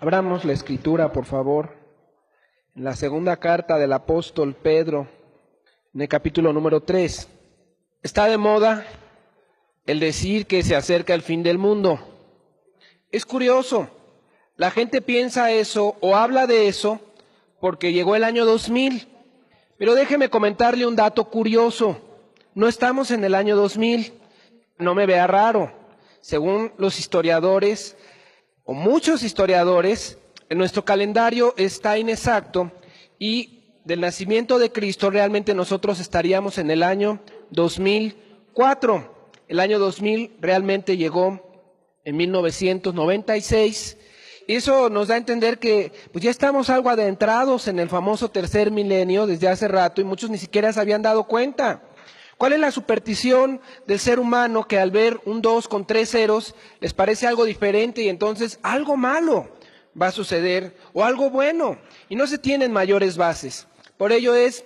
Abramos la escritura, por favor, en la segunda carta del apóstol Pedro, en el capítulo número 3. Está de moda el decir que se acerca el fin del mundo. Es curioso, la gente piensa eso o habla de eso porque llegó el año 2000. Pero déjeme comentarle un dato curioso. No estamos en el año 2000. No me vea raro. Según los historiadores, o muchos historiadores, en nuestro calendario está inexacto y del nacimiento de Cristo realmente nosotros estaríamos en el año 2004. El año 2000 realmente llegó en 1996 y eso nos da a entender que pues ya estamos algo adentrados en el famoso tercer milenio desde hace rato y muchos ni siquiera se habían dado cuenta. ¿Cuál es la superstición del ser humano que al ver un 2 con 3 ceros les parece algo diferente y entonces algo malo va a suceder o algo bueno? Y no se tienen mayores bases. Por ello es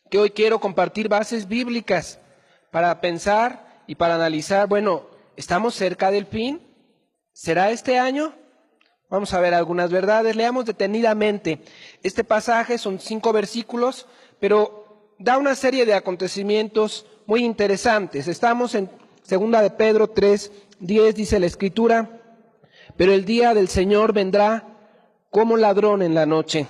que hoy quiero compartir bases bíblicas para pensar y para analizar, bueno, ¿estamos cerca del fin? ¿Será este año? Vamos a ver algunas verdades. Leamos detenidamente. Este pasaje son 5 versículos, pero da una serie de acontecimientos muy interesantes. Estamos en 2 de Pedro 3:10, dice la Escritura, pero el día del Señor vendrá como ladrón en la noche,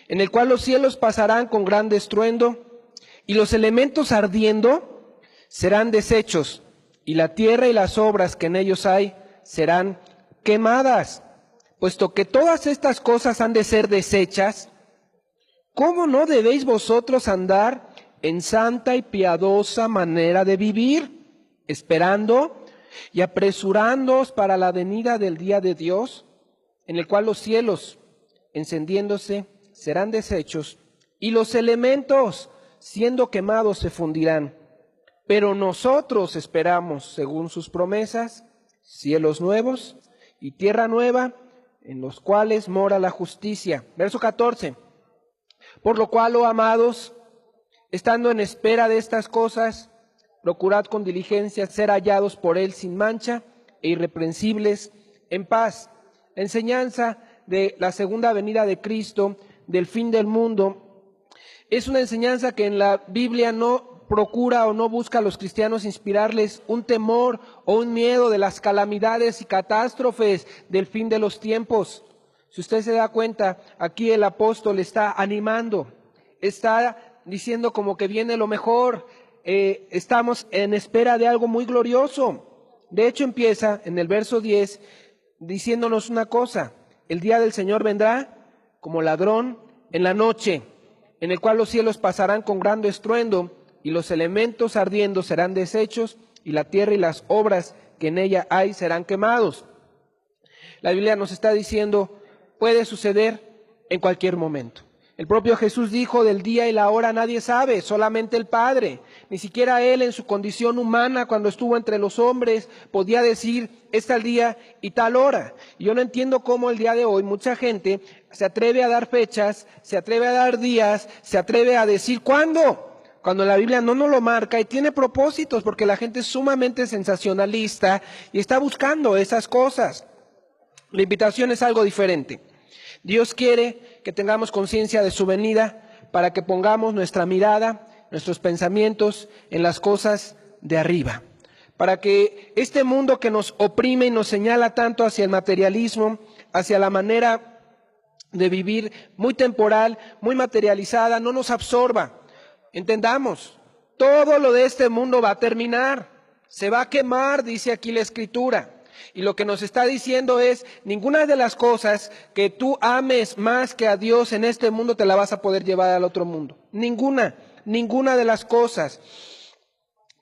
en el cual los cielos pasarán con gran estruendo, y los elementos ardiendo serán deshechos, y la tierra y las obras que en ellos hay serán quemadas. Puesto que todas estas cosas han de ser deshechas, ¿cómo no debéis vosotros andar en santa y piadosa manera de vivir, esperando y apresurándoos para la venida del día de Dios, en el cual los cielos, encendiéndose, serán deshechos, y los elementos, siendo quemados, se fundirán? Pero nosotros esperamos, según sus promesas, cielos nuevos y tierra nueva, en los cuales mora la justicia. Verso 14. Por lo cual, oh amados, estando en espera de estas cosas, procurad con diligencia ser hallados por Él sin mancha e irreprensibles en paz. La enseñanza de la segunda venida de Cristo, del fin del mundo, es una enseñanza que en la Biblia no procura o no busca a los cristianos inspirarles un temor o un miedo de las calamidades y catástrofes del fin de los tiempos. Si usted se da cuenta, aquí el apóstol está animando, está diciendo como que viene lo mejor, estamos en espera de algo muy glorioso. De hecho empieza en el verso 10 diciéndonos una cosa: el día del Señor vendrá como ladrón en la noche, en el cual los cielos pasarán con gran estruendo, y los elementos ardiendo serán deshechos, y la tierra y las obras que en ella hay serán quemados. La Biblia nos está diciendo, puede suceder en cualquier momento. El propio Jesús dijo, del día y la hora nadie sabe, solamente el Padre. Ni siquiera Él en su condición humana, cuando estuvo entre los hombres, podía decir, es tal día y tal hora. Y yo no entiendo cómo el día de hoy mucha gente se atreve a dar fechas, se atreve a dar días, se atreve a decir cuándo, cuando la Biblia no nos lo marca y tiene propósitos, porque la gente es sumamente sensacionalista y está buscando esas cosas. La invitación es algo diferente. Dios quiere que tengamos conciencia de su venida para que pongamos nuestra mirada, nuestros pensamientos en las cosas de arriba. Para que este mundo que nos oprime y nos señala tanto hacia el materialismo, hacia la manera de vivir muy temporal, muy materializada, no nos absorba. Entendamos, todo lo de este mundo va a terminar, se va a quemar, dice aquí la Escritura. Y lo que nos está diciendo es, ninguna de las cosas que tú ames más que a Dios en este mundo te la vas a poder llevar al otro mundo. Ninguna de las cosas.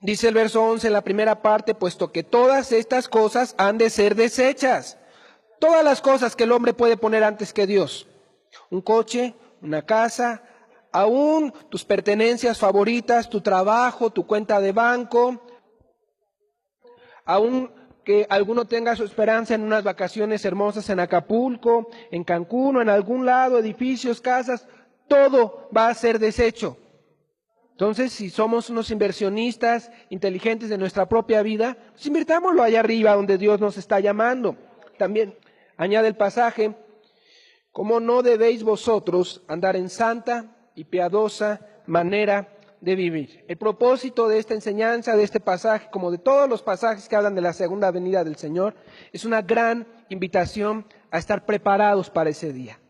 Dice el verso 11 en la primera parte, puesto que todas estas cosas han de ser deshechas. Todas las cosas que el hombre puede poner antes que Dios. Un coche, una casa, aún tus pertenencias favoritas, tu trabajo, tu cuenta de banco, aún que alguno tenga su esperanza en unas vacaciones hermosas en Acapulco, en Cancún o en algún lado, edificios, casas, todo va a ser deshecho. Entonces, si somos unos inversionistas inteligentes de nuestra propia vida, pues invirtámoslo allá arriba donde Dios nos está llamando. También añade el pasaje ¿Cómo no debéis vosotros andar en santa y piadosa manera de vivir? El propósito de esta enseñanza, de este pasaje, como de todos los pasajes que hablan de la segunda venida del Señor, es una gran invitación a estar preparados para ese día.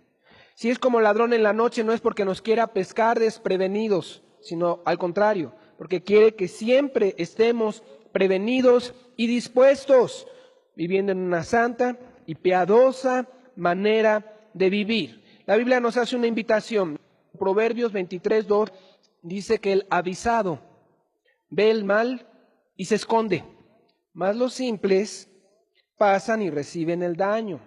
Si es como ladrón en la noche, no es porque nos quiera pescar desprevenidos, sino al contrario, porque quiere que siempre estemos prevenidos y dispuestos, viviendo en una santa y piadosa manera de vivir. La Biblia nos hace una invitación. Proverbios 23:2 dice que el avisado ve el mal y se esconde, mas los simples pasan y reciben el daño.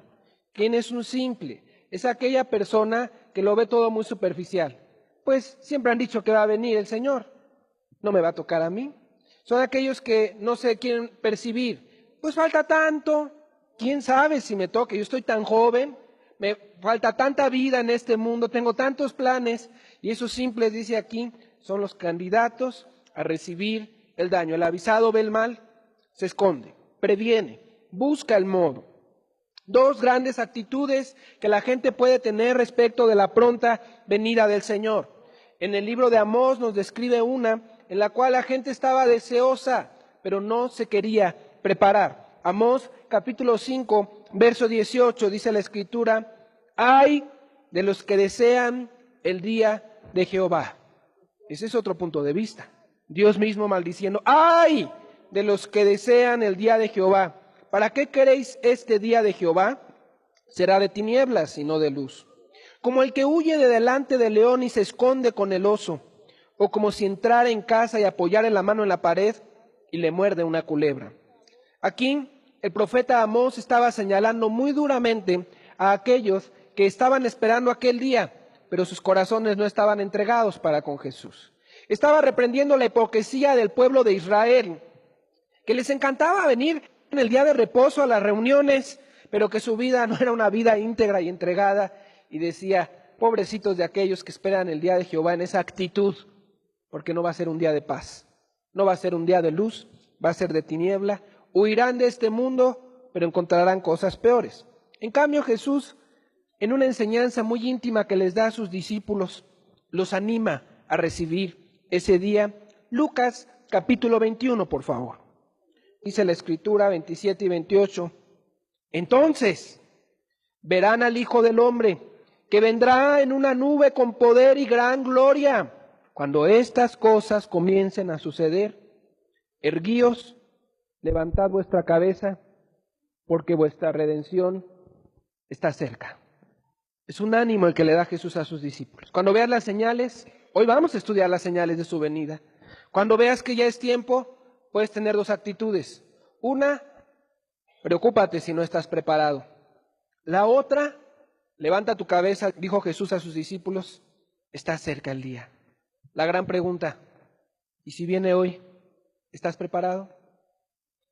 ¿Quién es un simple? Es aquella persona que lo ve todo muy superficial. Pues siempre han dicho que va a venir el Señor, no me va a tocar a mí. Son aquellos que no se quieren percibir. Pues falta tanto, quién sabe si me toque, yo estoy tan joven, me falta tanta vida en este mundo, tengo tantos planes, y esos simples, dice aquí, son los candidatos a recibir el daño. El avisado ve el mal, se esconde, previene, busca el modo. Dos grandes actitudes que la gente puede tener respecto de la pronta venida del Señor. En el libro de Amós nos describe una en la cual la gente estaba deseosa, pero no se quería preparar. Amós capítulo 5, verso 18, dice la Escritura: ay de los que desean el día de Jehová. Ese es otro punto de vista. Dios mismo maldiciendo: ay de los que desean el día de Jehová. ¿Para qué queréis este día de Jehová? Será de tinieblas y no de luz. Como el que huye de delante del león y se esconde con el oso, o como si entrara en casa y apoyara la mano en la pared y le muerde una culebra. Aquí el profeta Amós estaba señalando muy duramente a aquellos que estaban esperando aquel día, pero sus corazones no estaban entregados para con Jesús. Estaba reprendiendo la hipocresía del pueblo de Israel, que les encantaba venir en el día de reposo a las reuniones, pero que su vida no era una vida íntegra y entregada, y decía: pobrecitos de aquellos que esperan el día de Jehová en esa actitud, porque no va a ser un día de paz, no va a ser un día de luz, va a ser de tiniebla, huirán de este mundo, pero encontrarán cosas peores. En cambio, Jesús, en una enseñanza muy íntima que les da a sus discípulos, los anima a recibir ese día. Lucas capítulo 21, por favor. Dice la Escritura 27 y 28. Entonces verán al Hijo del Hombre, que vendrá en una nube con poder y gran gloria. Cuando estas cosas comiencen a suceder, erguíos, levantad vuestra cabeza, porque vuestra redención está cerca. Es un ánimo el que le da Jesús a sus discípulos. Cuando veas las señales, hoy vamos a estudiar las señales de su venida. Cuando veas que ya es tiempo, puedes tener dos actitudes. Una, preocúpate si no estás preparado. La otra, levanta tu cabeza, dijo Jesús a sus discípulos, está cerca el día. La gran pregunta: ¿y si viene hoy, estás preparado?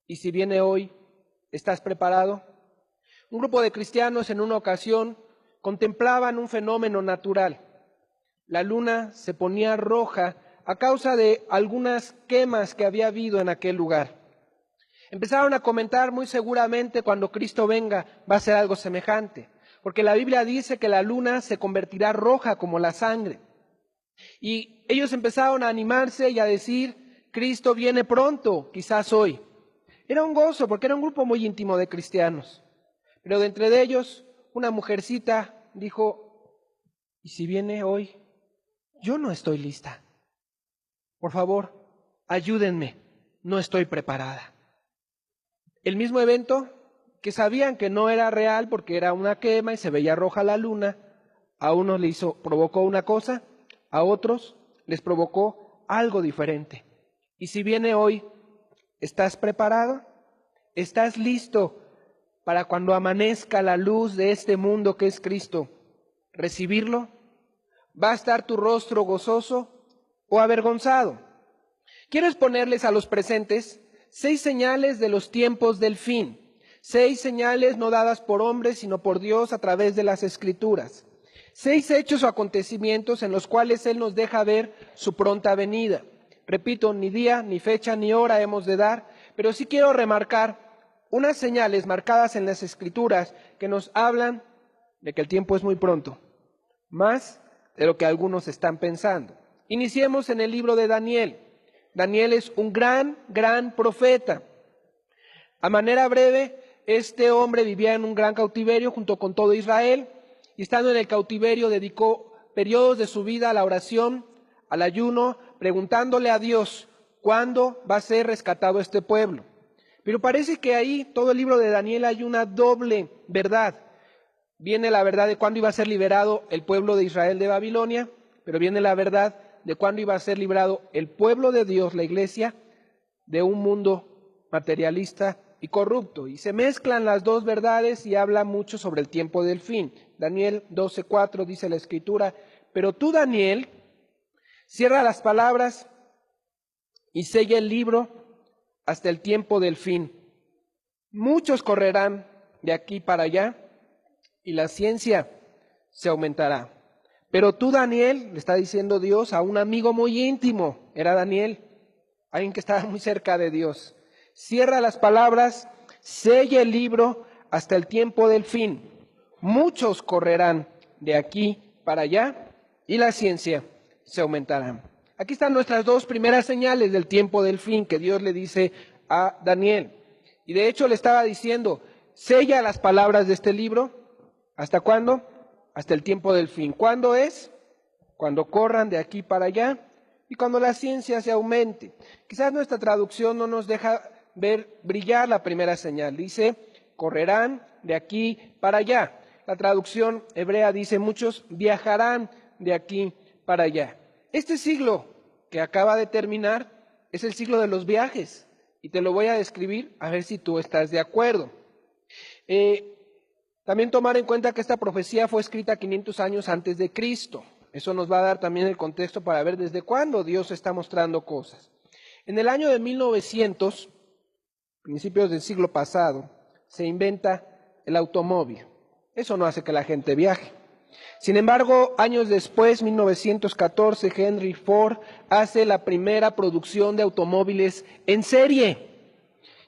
¿Y si viene hoy, estás preparado? Un grupo de cristianos en una ocasión contemplaban un fenómeno natural. La luna se ponía roja a causa de algunas quemas que había habido en aquel lugar. Empezaron a comentar: muy seguramente cuando Cristo venga va a ser algo semejante, porque la Biblia dice que la luna se convertirá roja como la sangre. Y ellos empezaron a animarse y a decir: Cristo viene pronto, quizás hoy. Era un gozo porque era un grupo muy íntimo de cristianos. Pero de entre ellos, una mujercita dijo: ¿y si viene hoy? Yo no estoy lista. Por favor, ayúdenme, no estoy preparada. El mismo evento, que sabían que no era real porque era una quema y se veía roja la luna, a unos provocó una cosa, a otros les provocó algo diferente. Y si viene hoy, ¿estás preparado? ¿Estás listo para cuando amanezca la luz de este mundo que es Cristo, recibirlo? ¿Va a estar tu rostro gozoso o avergonzado? Quiero exponerles a los presentes 6 señales de los tiempos del fin. 6 señales no dadas por hombres, sino por Dios a través de las Escrituras. 6 hechos o acontecimientos en los cuales Él nos deja ver su pronta venida. Repito, ni día, ni fecha, ni hora hemos de dar, pero sí quiero remarcar unas señales marcadas en las Escrituras que nos hablan de que el tiempo es muy pronto, más de lo que algunos están pensando. Iniciemos en el libro de Daniel. Daniel es un gran profeta. A manera breve, este hombre vivía en un gran cautiverio junto con todo Israel, y estando en el cautiverio dedicó periodos de su vida a la oración, al ayuno, preguntándole a Dios cuándo va a ser rescatado este pueblo. Pero parece que ahí, todo el libro de Daniel, hay una doble verdad. Viene la verdad de cuándo iba a ser liberado el pueblo de Israel de Babilonia, pero viene la verdad de cuándo iba a ser liberado el pueblo de Dios, la iglesia, de un mundo materialista y corrupto. Y se mezclan las dos verdades y habla mucho sobre el tiempo del fin. Daniel 12:4 dice la Escritura: pero tú, Daniel, cierra las palabras y sella el libro hasta el tiempo del fin. Muchos correrán de aquí para allá y la ciencia se aumentará. Pero tú, Daniel, le está diciendo Dios a un amigo muy íntimo, era Daniel, alguien que estaba muy cerca de Dios: cierra las palabras, sella el libro hasta el tiempo del fin. Muchos correrán de aquí para allá y la ciencia se aumentará. Aquí están nuestras dos primeras señales del tiempo del fin que Dios le dice a Daniel. Y de hecho le estaba diciendo: sella las palabras de este libro. ¿Hasta cuándo? Hasta el tiempo del fin. ¿Cuándo es? Cuando corran de aquí para allá y cuando la ciencia se aumente. Quizás nuestra traducción no nos deja ver brillar la primera señal. Dice: correrán de aquí para allá. La traducción hebrea dice: muchos viajarán de aquí para allá. Este siglo que acaba de terminar es el siglo de los viajes. Y te lo voy a describir a ver si tú estás de acuerdo. También tomar en cuenta que esta profecía fue escrita 500 años antes de Cristo. Eso nos va a dar también el contexto para ver desde cuándo Dios está mostrando cosas. En el año de 1900, principios del siglo pasado, se inventa el automóvil. Eso no hace que la gente viaje. Sin embargo, años después, 1914, Henry Ford hace la primera producción de automóviles en serie.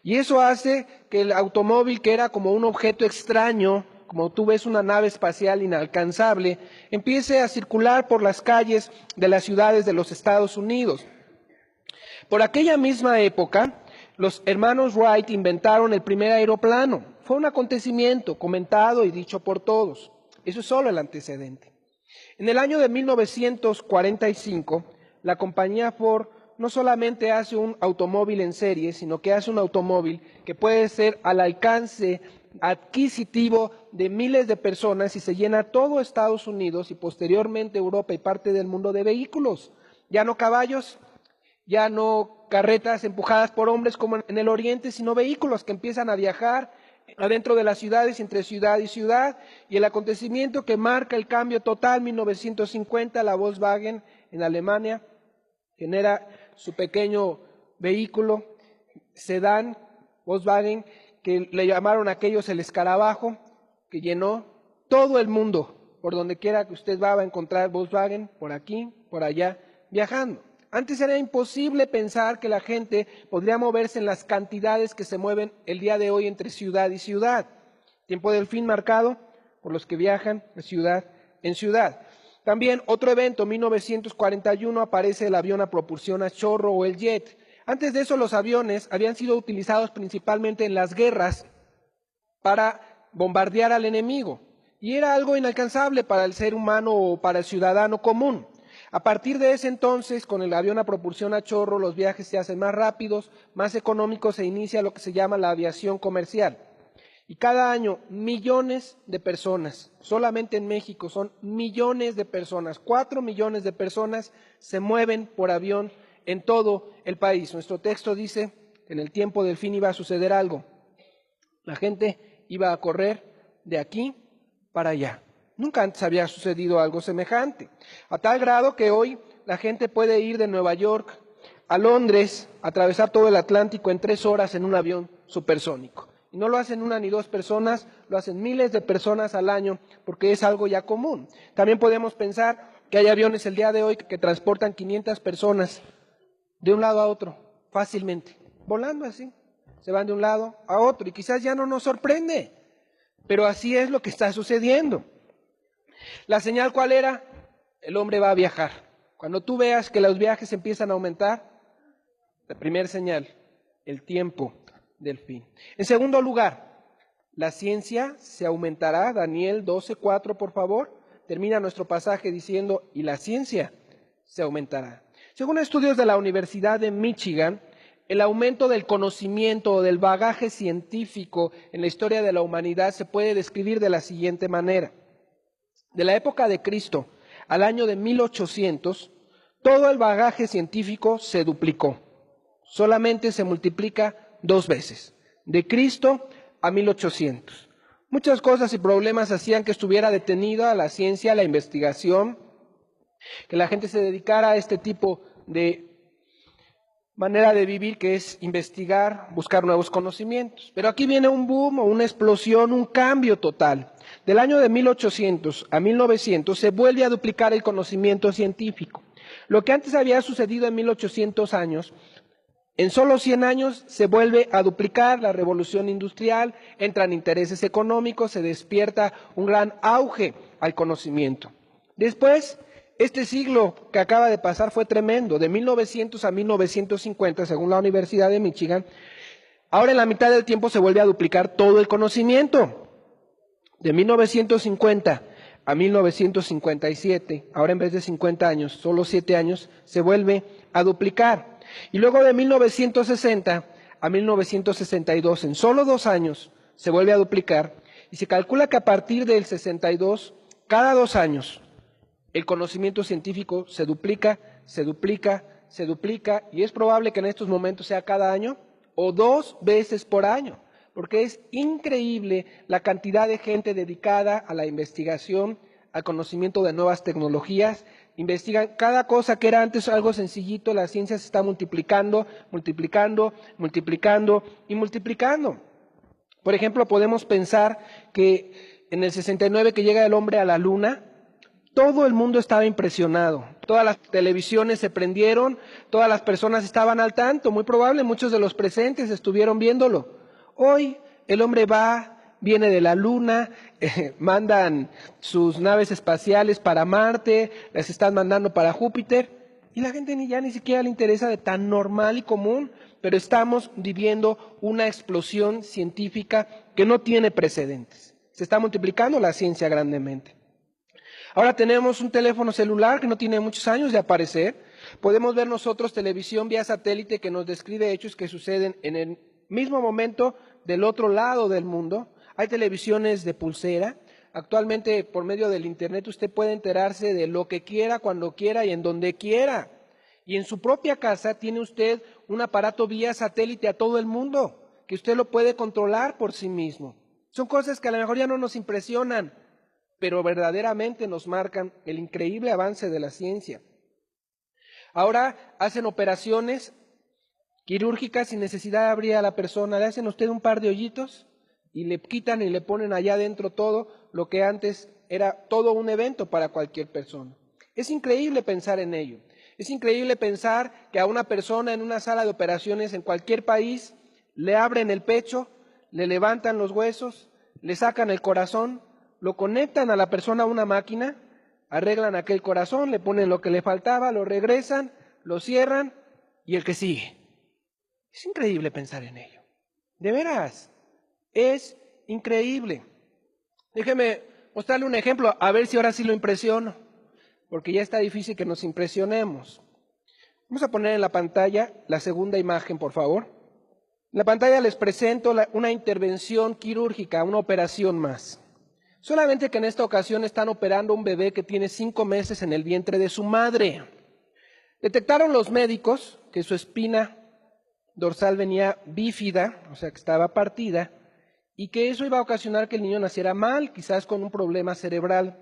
Y eso hace que el automóvil, que era como un objeto extraño, como tú ves una nave espacial inalcanzable, empiece a circular por las calles de las ciudades de los Estados Unidos. Por aquella misma época, los hermanos Wright inventaron el primer aeroplano. Fue un acontecimiento comentado y dicho por todos. Eso es solo el antecedente. En el año de 1945, la compañía Ford no solamente hace un automóvil en serie, sino que hace un automóvil que puede ser al alcance adquisitivo de miles de personas y se llena todo Estados Unidos y posteriormente Europa y parte del mundo de vehículos. Ya no caballos, ya no carretas empujadas por hombres como en el Oriente, sino vehículos que empiezan a viajar adentro de las ciudades, entre ciudad y ciudad, y el acontecimiento que marca el cambio total, 1950, la Volkswagen en Alemania genera su pequeño vehículo, sedán, Volkswagen, que le llamaron aquellos el escarabajo, que llenó todo el mundo. Por donde quiera que usted va a encontrar Volkswagen, por aquí, por allá, viajando. Antes era imposible pensar que la gente podría moverse en las cantidades que se mueven el día de hoy entre ciudad y ciudad. Tiempo del fin marcado por los que viajan de ciudad en ciudad. También otro evento, 1941, aparece el avión a propulsión a chorro o el jet. Antes de eso los aviones habían sido utilizados principalmente en las guerras para bombardear al enemigo. Y era algo inalcanzable para el ser humano o para el ciudadano común. A partir de ese entonces, con el avión a propulsión a chorro, los viajes se hacen más rápidos, más económicos, se inicia lo que se llama la aviación comercial. Y cada año millones de personas, solamente en México son millones de personas, 4 millones de personas se mueven por avión en todo el país. Nuestro texto dice que en el tiempo del fin iba a suceder algo. La gente iba a correr de aquí para allá. Nunca antes había sucedido algo semejante, a tal grado que hoy la gente puede ir de Nueva York a Londres, atravesar todo el Atlántico en 3 horas en un avión supersónico. Y no lo hacen una ni dos personas, lo hacen miles de personas al año, porque es algo ya común. También podemos pensar que hay aviones el día de hoy que transportan 500 personas de un lado a otro, fácilmente, volando así. Se van de un lado a otro y quizás ya no nos sorprende, pero así es lo que está sucediendo. ¿La señal cuál era? El hombre va a viajar. Cuando tú veas que los viajes empiezan a aumentar, la primera señal, el tiempo del fin. En segundo lugar, la ciencia se aumentará. Daniel 12:4, por favor. Termina nuestro pasaje diciendo, y la ciencia se aumentará. Según estudios de la Universidad de Michigan, el aumento del conocimiento o del bagaje científico en la historia de la humanidad se puede describir de la siguiente manera. De la época de Cristo al año de 1800, todo el bagaje científico se duplicó. Solamente se multiplica 2 veces, de Cristo a 1800. Muchas cosas y problemas hacían que estuviera detenida la ciencia, la investigación, que la gente se dedicara a este tipo de manera de vivir, que es investigar, buscar nuevos conocimientos. Pero aquí viene un boom o una explosión, un cambio total. Del año de 1800 a 1900 se vuelve a duplicar el conocimiento científico. Lo que antes había sucedido en 1800 años, en solo 100 años se vuelve a duplicar. La revolución industrial, entran intereses económicos, se despierta un gran auge al conocimiento. Después, este siglo que acaba de pasar fue tremendo, de 1900 a 1950, según la Universidad de Michigan. Ahora en la mitad del tiempo se vuelve a duplicar todo el conocimiento. De 1950 a 1957, ahora en vez de 50 años, solo 7 años, se vuelve a duplicar. Y luego de 1960 a 1962, en solo 2 años, se vuelve a duplicar. Y se calcula que a partir del 62, cada 2 años, el conocimiento científico se duplica, se duplica, se duplica, y es probable que en estos momentos sea cada año o 2 veces por año, porque es increíble la cantidad de gente dedicada a la investigación, al conocimiento de nuevas tecnologías. Investigan cada cosa que era antes algo sencillito, la ciencia se está multiplicando, multiplicando, multiplicando y multiplicando. Por ejemplo, podemos pensar que en el 69 que llega el hombre a la luna, todo el mundo estaba impresionado, todas las televisiones se prendieron, todas las personas estaban al tanto, muy probable muchos de los presentes estuvieron viéndolo. Hoy el hombre viene de la luna, mandan sus naves espaciales para Marte, las están mandando para Júpiter, y la gente ya ni siquiera le interesa, de tan normal y común, pero estamos viviendo una explosión científica que no tiene precedentes. Se está multiplicando la ciencia grandemente. Ahora tenemos un teléfono celular que no tiene muchos años de aparecer. Podemos ver nosotros televisión vía satélite que nos describe hechos que suceden en el mismo momento del otro lado del mundo. Hay televisiones de pulsera. Actualmente, por medio del Internet, usted puede enterarse de lo que quiera, cuando quiera y en donde quiera. Y en su propia casa tiene usted un aparato vía satélite a todo el mundo, que usted lo puede controlar por sí mismo. Son cosas que a lo mejor ya no nos impresionan, pero verdaderamente nos marcan el increíble avance de la ciencia. Ahora hacen operaciones quirúrgicas sin necesidad de abrir a la persona. Le hacen a usted un par de hoyitos y le quitan y le ponen allá adentro todo lo que antes era todo un evento para cualquier persona. Es increíble pensar en ello. Es increíble pensar que a una persona en una sala de operaciones en cualquier país le abren el pecho, le levantan los huesos, le sacan el corazón, lo conectan a la persona a una máquina, arreglan aquel corazón, le ponen lo que le faltaba, lo regresan, lo cierran y el que sigue. Es increíble pensar en ello. De veras, es increíble. Déjeme mostrarle un ejemplo, a ver si ahora sí lo impresiono, porque ya está difícil que nos impresionemos. Vamos a poner en la pantalla la segunda imagen, por favor. En la pantalla les presento una intervención quirúrgica, una operación más. Solamente que en esta ocasión están operando un bebé que tiene 5 meses en el vientre de su madre. Detectaron los médicos que su espina dorsal venía bífida, o sea que estaba partida, y que eso iba a ocasionar que el niño naciera mal, quizás con un problema cerebral.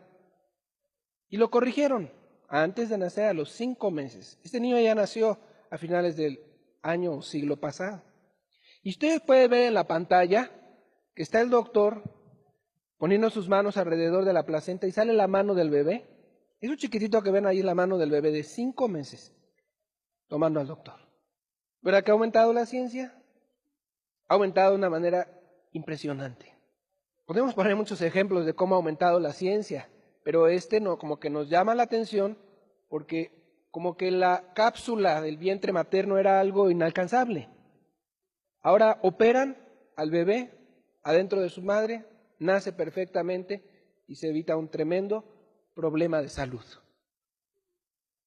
Y lo corrigieron antes de nacer, a los 5 meses. Este niño ya nació a finales del año o siglo pasado. Y ustedes pueden ver en la pantalla que está el doctor poniendo sus manos alrededor de la placenta y sale la mano del bebé. Es un chiquitito que ven ahí, la mano del bebé de 5 meses, tomando al doctor. ¿Verdad que ha aumentado la ciencia? Ha aumentado de una manera impresionante. Podemos poner muchos ejemplos de cómo ha aumentado la ciencia. pero no, como que nos llama la atención porque como que la cápsula del vientre materno era algo inalcanzable. Ahora operan al bebé adentro de su madre, nace perfectamente y se evita un tremendo problema de salud,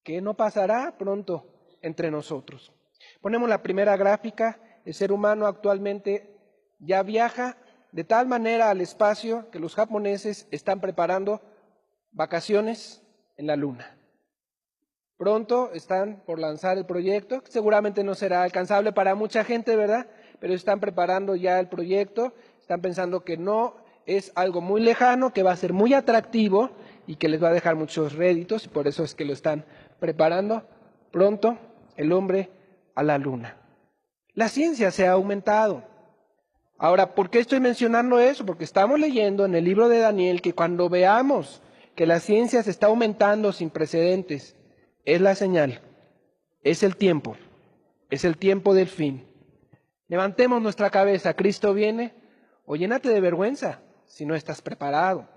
que no pasará pronto entre nosotros. Ponemos la primera gráfica. El ser humano actualmente ya viaja de tal manera al espacio que los japoneses están preparando vacaciones en la Luna. Pronto están por lanzar el proyecto, que seguramente no será alcanzable para mucha gente, ¿verdad? Pero están preparando ya el proyecto, están pensando que no es algo muy lejano, que va a ser muy atractivo y que les va a dejar muchos réditos, y por eso es que lo están preparando. Pronto el hombre a la Luna. La ciencia se ha aumentado. Ahora, ¿por qué estoy mencionando eso? Porque estamos leyendo en el libro de Daniel que cuando veamos que la ciencia se está aumentando sin precedentes, es la señal, es el tiempo del fin. Levantemos nuestra cabeza, Cristo viene, o llénate de vergüenza si no estás preparado.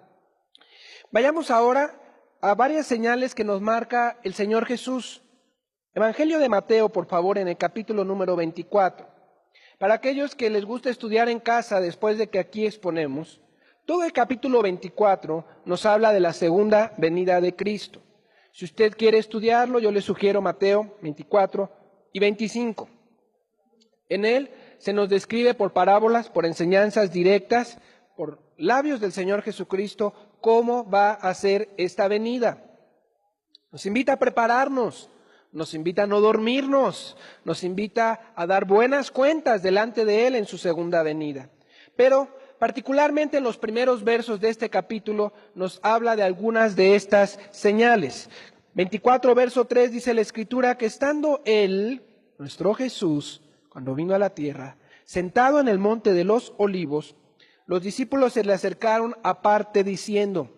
Vayamos ahora a varias señales que nos marca el Señor Jesús. Evangelio de Mateo, por favor, en el capítulo número 24. Para aquellos que les gusta estudiar en casa después de que aquí exponemos, todo el capítulo 24 nos habla de la segunda venida de Cristo. Si usted quiere estudiarlo, yo le sugiero Mateo 24 y 25. En él se nos describe por parábolas, por enseñanzas directas, por labios del Señor Jesucristo, cómo va a ser esta venida. Nos invita a prepararnos, nos invita a no dormirnos, nos invita a dar buenas cuentas delante de Él en su segunda venida. Pero particularmente en los primeros versos de este capítulo nos habla de algunas de estas señales. 24 verso 3 dice la Escritura que estando Él, nuestro Jesús, cuando vino a la tierra, sentado en el monte de los olivos, los discípulos se le acercaron aparte diciendo,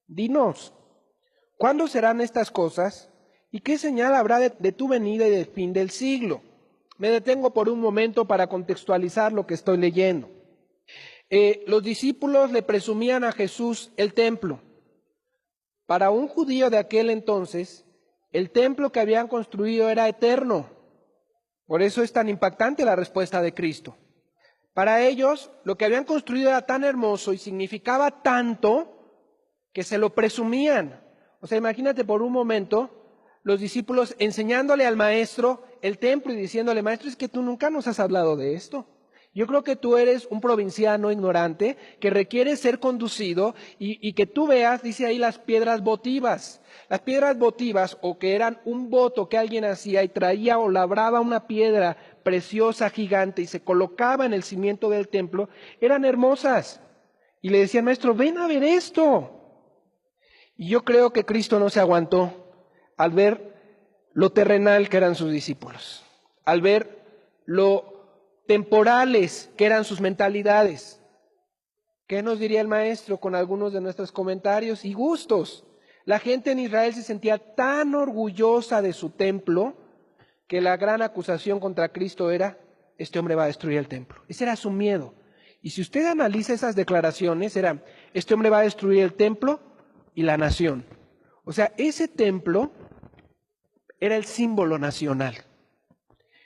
dinos, ¿cuándo serán estas cosas? ¿Y qué señal habrá de tu venida y del fin del siglo? Me detengo por un momento para contextualizar lo que estoy leyendo. Los discípulos le presumían a Jesús el templo. Para un judío de aquel entonces, el templo que habían construido era eterno. Por eso es tan impactante la respuesta de Cristo. Para ellos, lo que habían construido era tan hermoso y significaba tanto que se lo presumían. O sea, imagínate por un momento los discípulos enseñándole al maestro el templo y diciéndole, maestro, es que tú nunca nos has hablado de esto. Yo creo que tú eres un provinciano ignorante que requiere ser conducido y que tú veas, dice ahí, las piedras votivas. Las piedras votivas, o que eran un voto que alguien hacía y traía o labraba una piedra preciosa, gigante, y se colocaba en el cimiento del templo, eran hermosas. Y le decían, maestro, ven a ver esto. Y yo creo que Cristo no se aguantó al ver lo terrenal que eran sus discípulos, al ver lo temporales que eran sus mentalidades. ¿Qué nos diría el maestro con algunos de nuestros comentarios y gustos? La gente en Israel se sentía tan orgullosa de su templo que la gran acusación contra Cristo era, este hombre va a destruir el templo. Ese era su miedo. Y si usted analiza esas declaraciones, era, este hombre va a destruir el templo y la nación. O sea, ese templo era el símbolo nacional.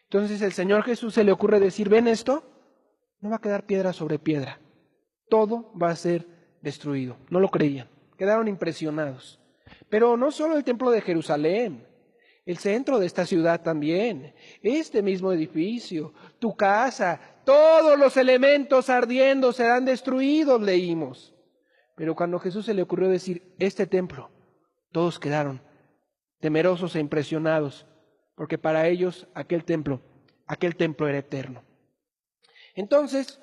Entonces el Señor Jesús se le ocurre decir, ven esto, no va a quedar piedra sobre piedra, todo va a ser destruido. No lo creían, quedaron impresionados. Pero no solo el templo de Jerusalén, el centro de esta ciudad también, este mismo edificio, tu casa, todos los elementos ardiendo serán destruidos, leímos. Pero cuando a Jesús se le ocurrió decir, este templo, todos quedaron temerosos e impresionados, porque para ellos aquel templo era eterno. Entonces,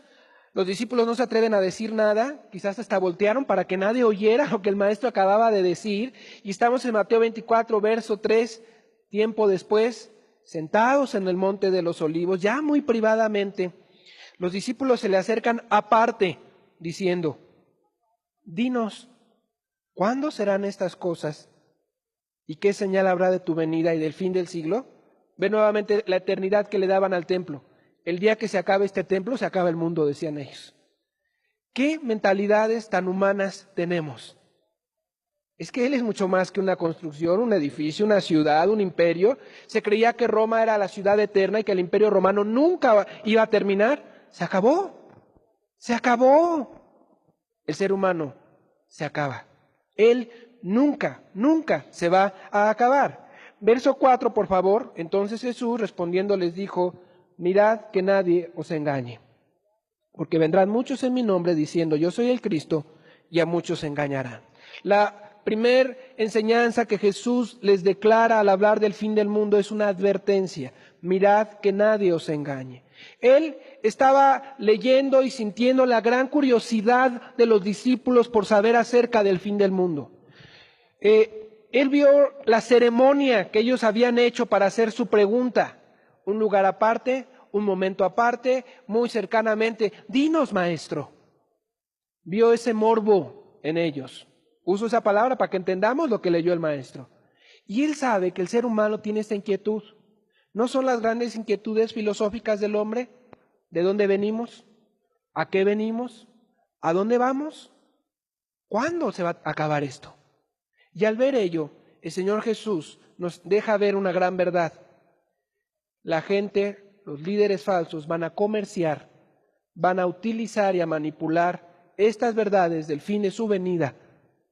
los discípulos no se atreven a decir nada, quizás hasta voltearon para que nadie oyera lo que el maestro acababa de decir, y estamos en Mateo 24, verso 3, tiempo después, sentados en el monte de los olivos, ya muy privadamente, los discípulos se le acercan aparte, diciendo, dinos, ¿cuándo serán estas cosas? ¿Y qué señal habrá de tu venida y del fin del siglo? Ve nuevamente la eternidad que le daban al templo. El día que se acabe este templo, se acaba el mundo, decían ellos. ¿Qué mentalidades tan humanas tenemos? Es que Él es mucho más que una construcción, un edificio, una ciudad, un imperio. Se creía que Roma era la ciudad eterna y que el imperio romano nunca iba a terminar. Se acabó. Se acabó. El ser humano se acaba. Él nunca, nunca se va a acabar. Verso 4, por favor. Entonces Jesús respondiendo les dijo, mirad que nadie os engañe, porque vendrán muchos en mi nombre diciendo, yo soy el Cristo, y a muchos engañarán. La primer enseñanza que Jesús les declara al hablar del fin del mundo es una advertencia. Mirad que nadie os engañe. Él estaba leyendo y sintiendo la gran curiosidad de los discípulos por saber acerca del fin del mundo. Él vio la ceremonia que ellos habían hecho para hacer su pregunta. Un lugar aparte, un momento aparte, muy cercanamente. Dinos, maestro. Vio ese morbo en ellos. Uso esa palabra para que entendamos lo que leyó el maestro. Y él sabe que el ser humano tiene esta inquietud. ¿No son las grandes inquietudes filosóficas del hombre? ¿De dónde venimos? ¿A qué venimos? ¿A dónde vamos? ¿Cuándo se va a acabar esto? Y al ver ello, el Señor Jesús nos deja ver una gran verdad. La gente, los líderes falsos, van a comerciar, van a utilizar y a manipular estas verdades del fin de su venida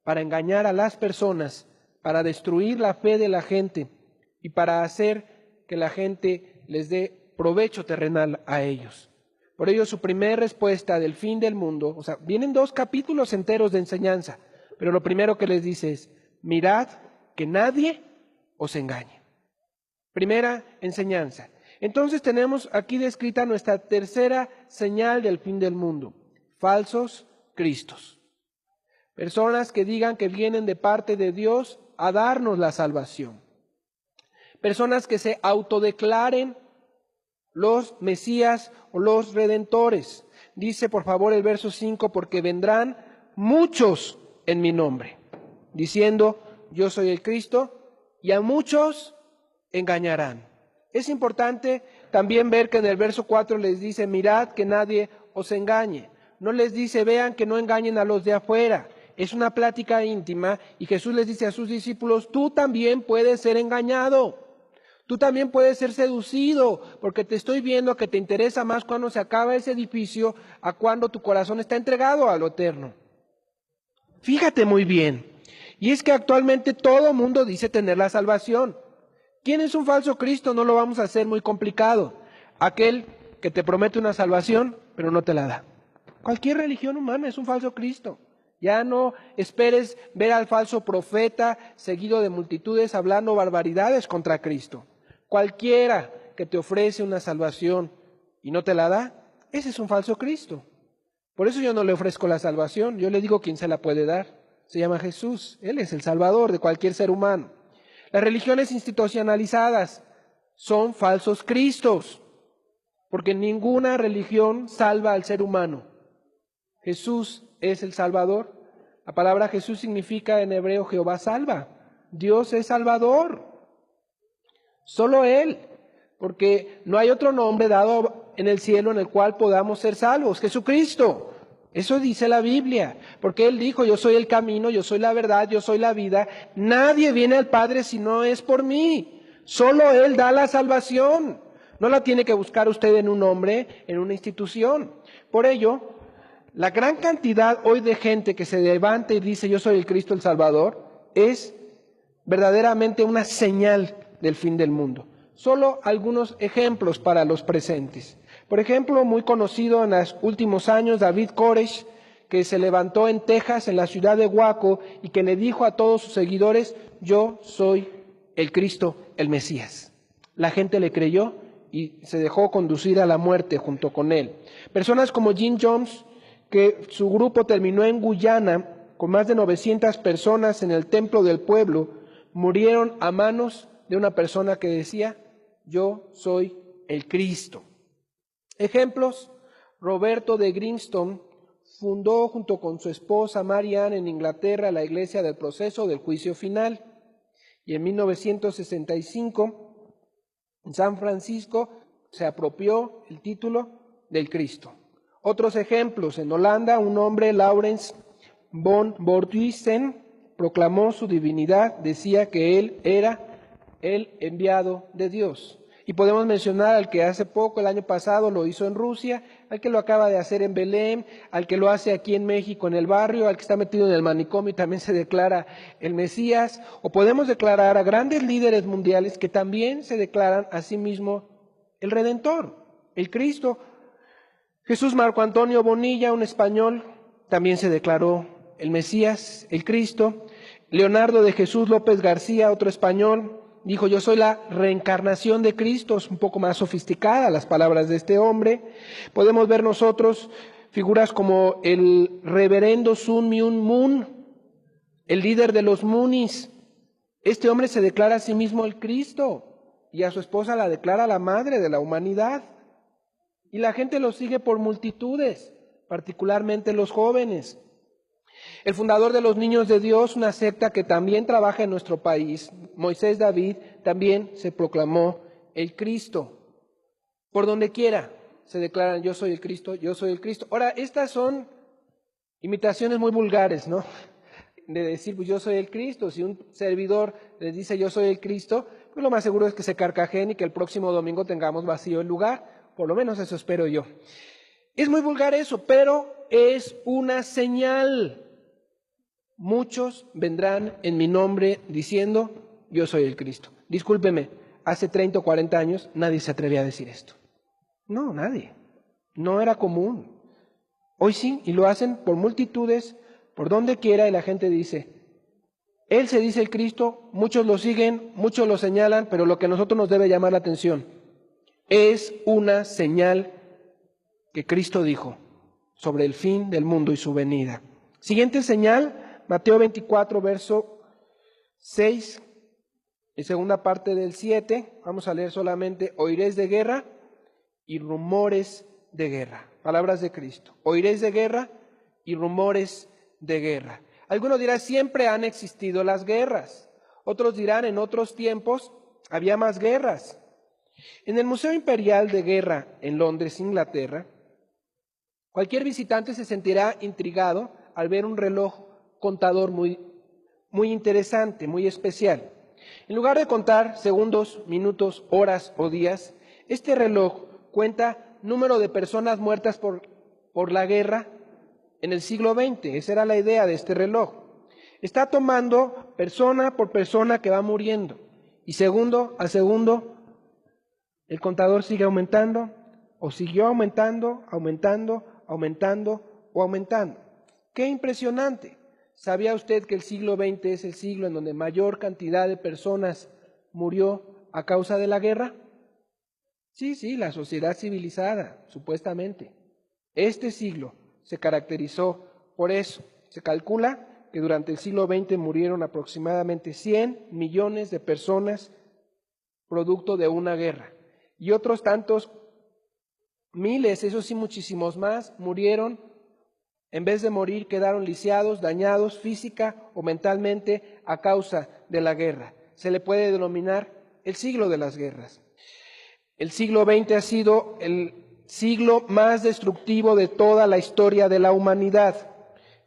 para engañar a las personas, para destruir la fe de la gente y para hacer que la gente les dé provecho terrenal a ellos. Por ello, su primera respuesta del fin del mundo, o sea, vienen 2 capítulos enteros de enseñanza, pero lo primero que les dice es, mirad que nadie os engañe. Primera enseñanza. Entonces tenemos aquí descrita nuestra tercera señal del fin del mundo. Falsos cristos. Personas que digan que vienen de parte de Dios a darnos la salvación. Personas que se autodeclaren los Mesías o los Redentores. Dice por favor el verso 5, porque vendrán muchos en mi nombre, diciendo, yo soy el Cristo, y a muchos engañarán. Es importante también ver que en el verso 4 les dice, mirad que nadie os engañe. No les dice, vean que no engañen a los de afuera. Es una plática íntima y Jesús les dice a sus discípulos, tú también puedes ser engañado. Tú también puedes ser seducido, porque te estoy viendo que te interesa más cuando se acaba ese edificio a cuando tu corazón está entregado a lo eterno. Fíjate muy bien. Y es que actualmente todo mundo dice tener la salvación. ¿Quién es un falso Cristo? No lo vamos a hacer muy complicado. Aquel que te promete una salvación, pero no te la da. Cualquier religión humana es un falso Cristo. Ya no esperes ver al falso profeta seguido de multitudes hablando barbaridades contra Cristo. Cualquiera que te ofrece una salvación y no te la da, ese es un falso Cristo. Por eso yo no le ofrezco la salvación, yo le digo quién se la puede dar. Se llama Jesús, Él es el Salvador de cualquier ser humano. Las religiones institucionalizadas son falsos cristos, porque ninguna religión salva al ser humano. Jesús es el Salvador. La palabra Jesús significa en hebreo Jehová salva. Dios es Salvador. Solo Él, porque no hay otro nombre dado en el cielo en el cual podamos ser salvos. Jesucristo. Eso dice la Biblia, porque Él dijo, yo soy el camino, yo soy la verdad, yo soy la vida. Nadie viene al Padre si no es por mí. Solo Él da la salvación. No la tiene que buscar usted en un hombre, en una institución. Por ello, la gran cantidad hoy de gente que se levanta y dice, yo soy el Cristo el Salvador, es verdaderamente una señal del fin del mundo. Solo algunos ejemplos para los presentes. Por ejemplo, muy conocido en los últimos años, David Koresh, que se levantó en Texas, en la ciudad de Waco, y que le dijo a todos sus seguidores, yo soy el Cristo, el Mesías. La gente le creyó y se dejó conducir a la muerte junto con él. Personas como Jim Jones, que su grupo terminó en Guyana, con más de 900 personas en el templo del pueblo, murieron a manos de una persona que decía, yo soy el Cristo. Ejemplos, Roberto de Greenstone fundó junto con su esposa Marianne en Inglaterra la Iglesia del Proceso del Juicio Final. Y en 1965, en San Francisco, se apropió el título del Cristo. Otros ejemplos, en Holanda, un hombre, Laurens von Borduisen, proclamó su divinidad, decía que Él era el enviado de Dios. Y podemos mencionar al que hace poco, el año pasado, lo hizo en Rusia, al que lo acaba de hacer en Belén, al que lo hace aquí en México, en el barrio, al que está metido en el manicomio y también se declara el Mesías. O podemos declarar a grandes líderes mundiales que también se declaran a sí mismos el Redentor, el Cristo. Jesús Marco Antonio Bonilla, un español, también se declaró el Mesías, el Cristo. Leonardo de Jesús López García, otro español, dijo: yo soy la reencarnación de Cristo. Es un poco más sofisticada las palabras de este hombre. Podemos ver nosotros figuras como el reverendo Sun Myung Moon, el líder de los Moonies. Este hombre se declara a sí mismo el Cristo y a su esposa la declara la madre de la humanidad. Y la gente lo sigue por multitudes, particularmente los jóvenes. El fundador de los Niños de Dios, una secta que también trabaja en nuestro país, Moisés David, también se proclamó el Cristo. Por donde quiera se declaran: yo soy el Cristo, yo soy el Cristo. Ahora, estas son imitaciones muy vulgares, ¿no? De decir, pues yo soy el Cristo. Si un servidor les dice yo soy el Cristo, pues lo más seguro es que se carcajeen y que el próximo domingo tengamos vacío el lugar. Por lo menos eso espero yo. Es muy vulgar eso, pero es una señal. Muchos vendrán en mi nombre diciendo: yo soy el Cristo. Discúlpeme, hace 30 o 40 años nadie se atrevía a decir esto. No, nadie. No era común. Hoy sí, y lo hacen por multitudes, por donde quiera, y la gente dice: Él se dice el Cristo, muchos lo siguen, muchos lo señalan, pero lo que a nosotros nos debe llamar la atención es una señal que Cristo dijo sobre el fin del mundo y su venida. Siguiente señal, Mateo 24, verso 6, y segunda parte del 7, vamos a leer solamente: oiréis de guerra y rumores de guerra. Palabras de Cristo. Oiréis de guerra y rumores de guerra. Algunos dirán: siempre han existido las guerras. Otros dirán: en otros tiempos había más guerras. En el Museo Imperial de Guerra en Londres, Inglaterra, cualquier visitante se sentirá intrigado al ver un reloj contador muy interesante, muy especial. En lugar de contar segundos, minutos, horas o días, este reloj cuenta número de personas muertas por la guerra en el siglo XX. Esa era la idea de este reloj. Está tomando persona por persona que va muriendo, y segundo a segundo el contador sigue aumentando, o siguió aumentando, aumentando, aumentando o aumentando. ¡Qué impresionante! ¿Sabía usted que el siglo XX es el siglo en donde mayor cantidad de personas murió a causa de la guerra? Sí, la sociedad civilizada, supuestamente. Este siglo se caracterizó por eso. Se calcula que durante el siglo XX murieron aproximadamente 100 millones de personas producto de una guerra. Y otros tantos miles, eso sí, muchísimos más, murieron. En vez de morir, quedaron lisiados, dañados física o mentalmente a causa de la guerra. Se le puede denominar el siglo de las guerras. El siglo XX ha sido el siglo más destructivo de toda la historia de la humanidad.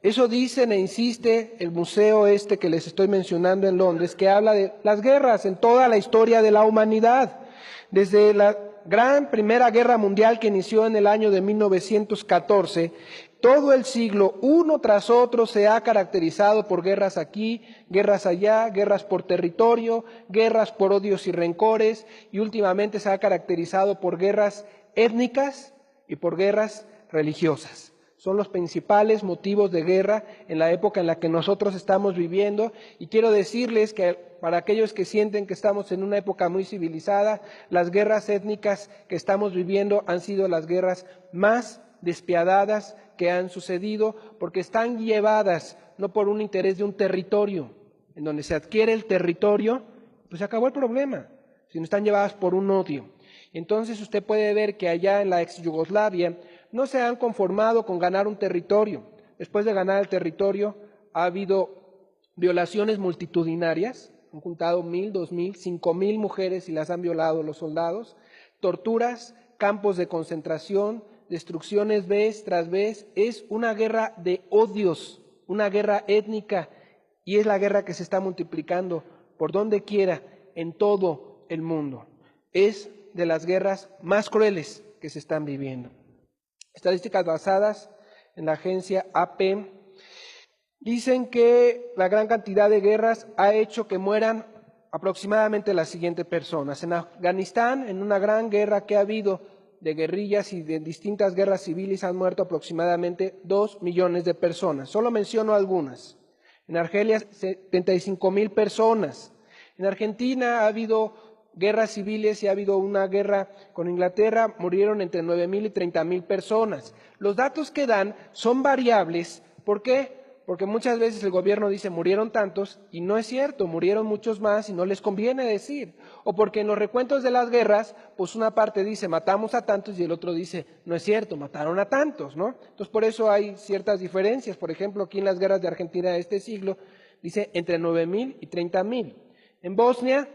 Eso dicen e insiste el museo que les estoy mencionando en Londres, que habla de las guerras en toda la historia de la humanidad. Desde la gran Primera Guerra Mundial que inició en el año de 1914, todo el siglo, uno tras otro, se ha caracterizado por guerras aquí, guerras allá, guerras por territorio, guerras por odios y rencores, y últimamente se ha caracterizado por guerras étnicas y por guerras religiosas. Son los principales motivos de guerra en la época en la que nosotros estamos viviendo, y quiero decirles que para aquellos que sienten que estamos en una época muy civilizada, las guerras étnicas que estamos viviendo han sido las guerras más despiadadas que han sucedido, porque están llevadas no por un interés de un territorio, en donde se adquiere el territorio, pues se acabó el problema, sino están llevadas por un odio. Entonces usted puede ver que allá en la ex Yugoslavia no se han conformado con ganar un territorio. Después de ganar el territorio ha habido violaciones multitudinarias, han juntado 1,000, 2,000, 5,000 mujeres y las han violado los soldados, torturas, campos de concentración, destrucciones vez tras vez. Es una guerra de odios, una guerra étnica, y es la guerra que se está multiplicando por donde quiera en todo el mundo. Es de las guerras más crueles que se están viviendo. Estadísticas basadas en la agencia AP dicen que la gran cantidad de guerras ha hecho que mueran aproximadamente las siguientes personas. En Afganistán, en una gran guerra que ha habido de guerrillas y de distintas guerras civiles, han muerto aproximadamente 2 millones de personas. Solo menciono algunas. En Argelia, 75,000 personas. En Argentina ha habido guerras civiles y ha habido una guerra con Inglaterra, murieron entre 9,000 y 30,000 personas. Los datos que dan son variables. ¿Por qué? Porque muchas veces el gobierno dice murieron tantos y no es cierto, murieron muchos más y no les conviene decir. O porque en los recuentos de las guerras, pues una parte dice matamos a tantos y el otro dice no es cierto, mataron a tantos, ¿no? Entonces por eso hay ciertas diferencias. Por ejemplo, aquí en las guerras de Argentina de este siglo dice entre 9,000 y 30,000. En Bosnia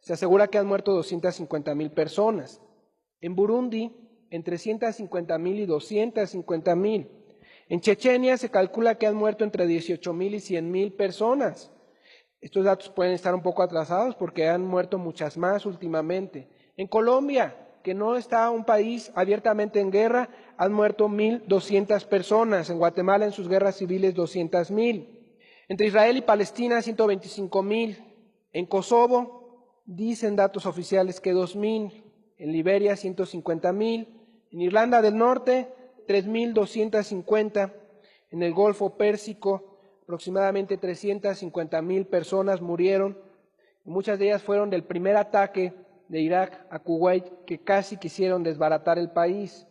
se asegura que han muerto 250,000 personas. En Burundi entre 150,000 y 250,000. En Chechenia se calcula que han muerto entre 18,000 y 100,000 personas. Estos datos pueden estar un poco atrasados porque han muerto muchas más últimamente. En Colombia, que no está un país abiertamente en guerra, han muerto 1,200 personas. En Guatemala, en sus guerras civiles, 200,000. Entre Israel y Palestina, 125,000. En Kosovo, dicen datos oficiales que 2,000. En Liberia, 150,000. En Irlanda del Norte, 3,250, en el Golfo Pérsico aproximadamente 350,000 personas murieron, y muchas de ellas fueron del primer ataque de Irak a Kuwait que casi quisieron desbaratar el país.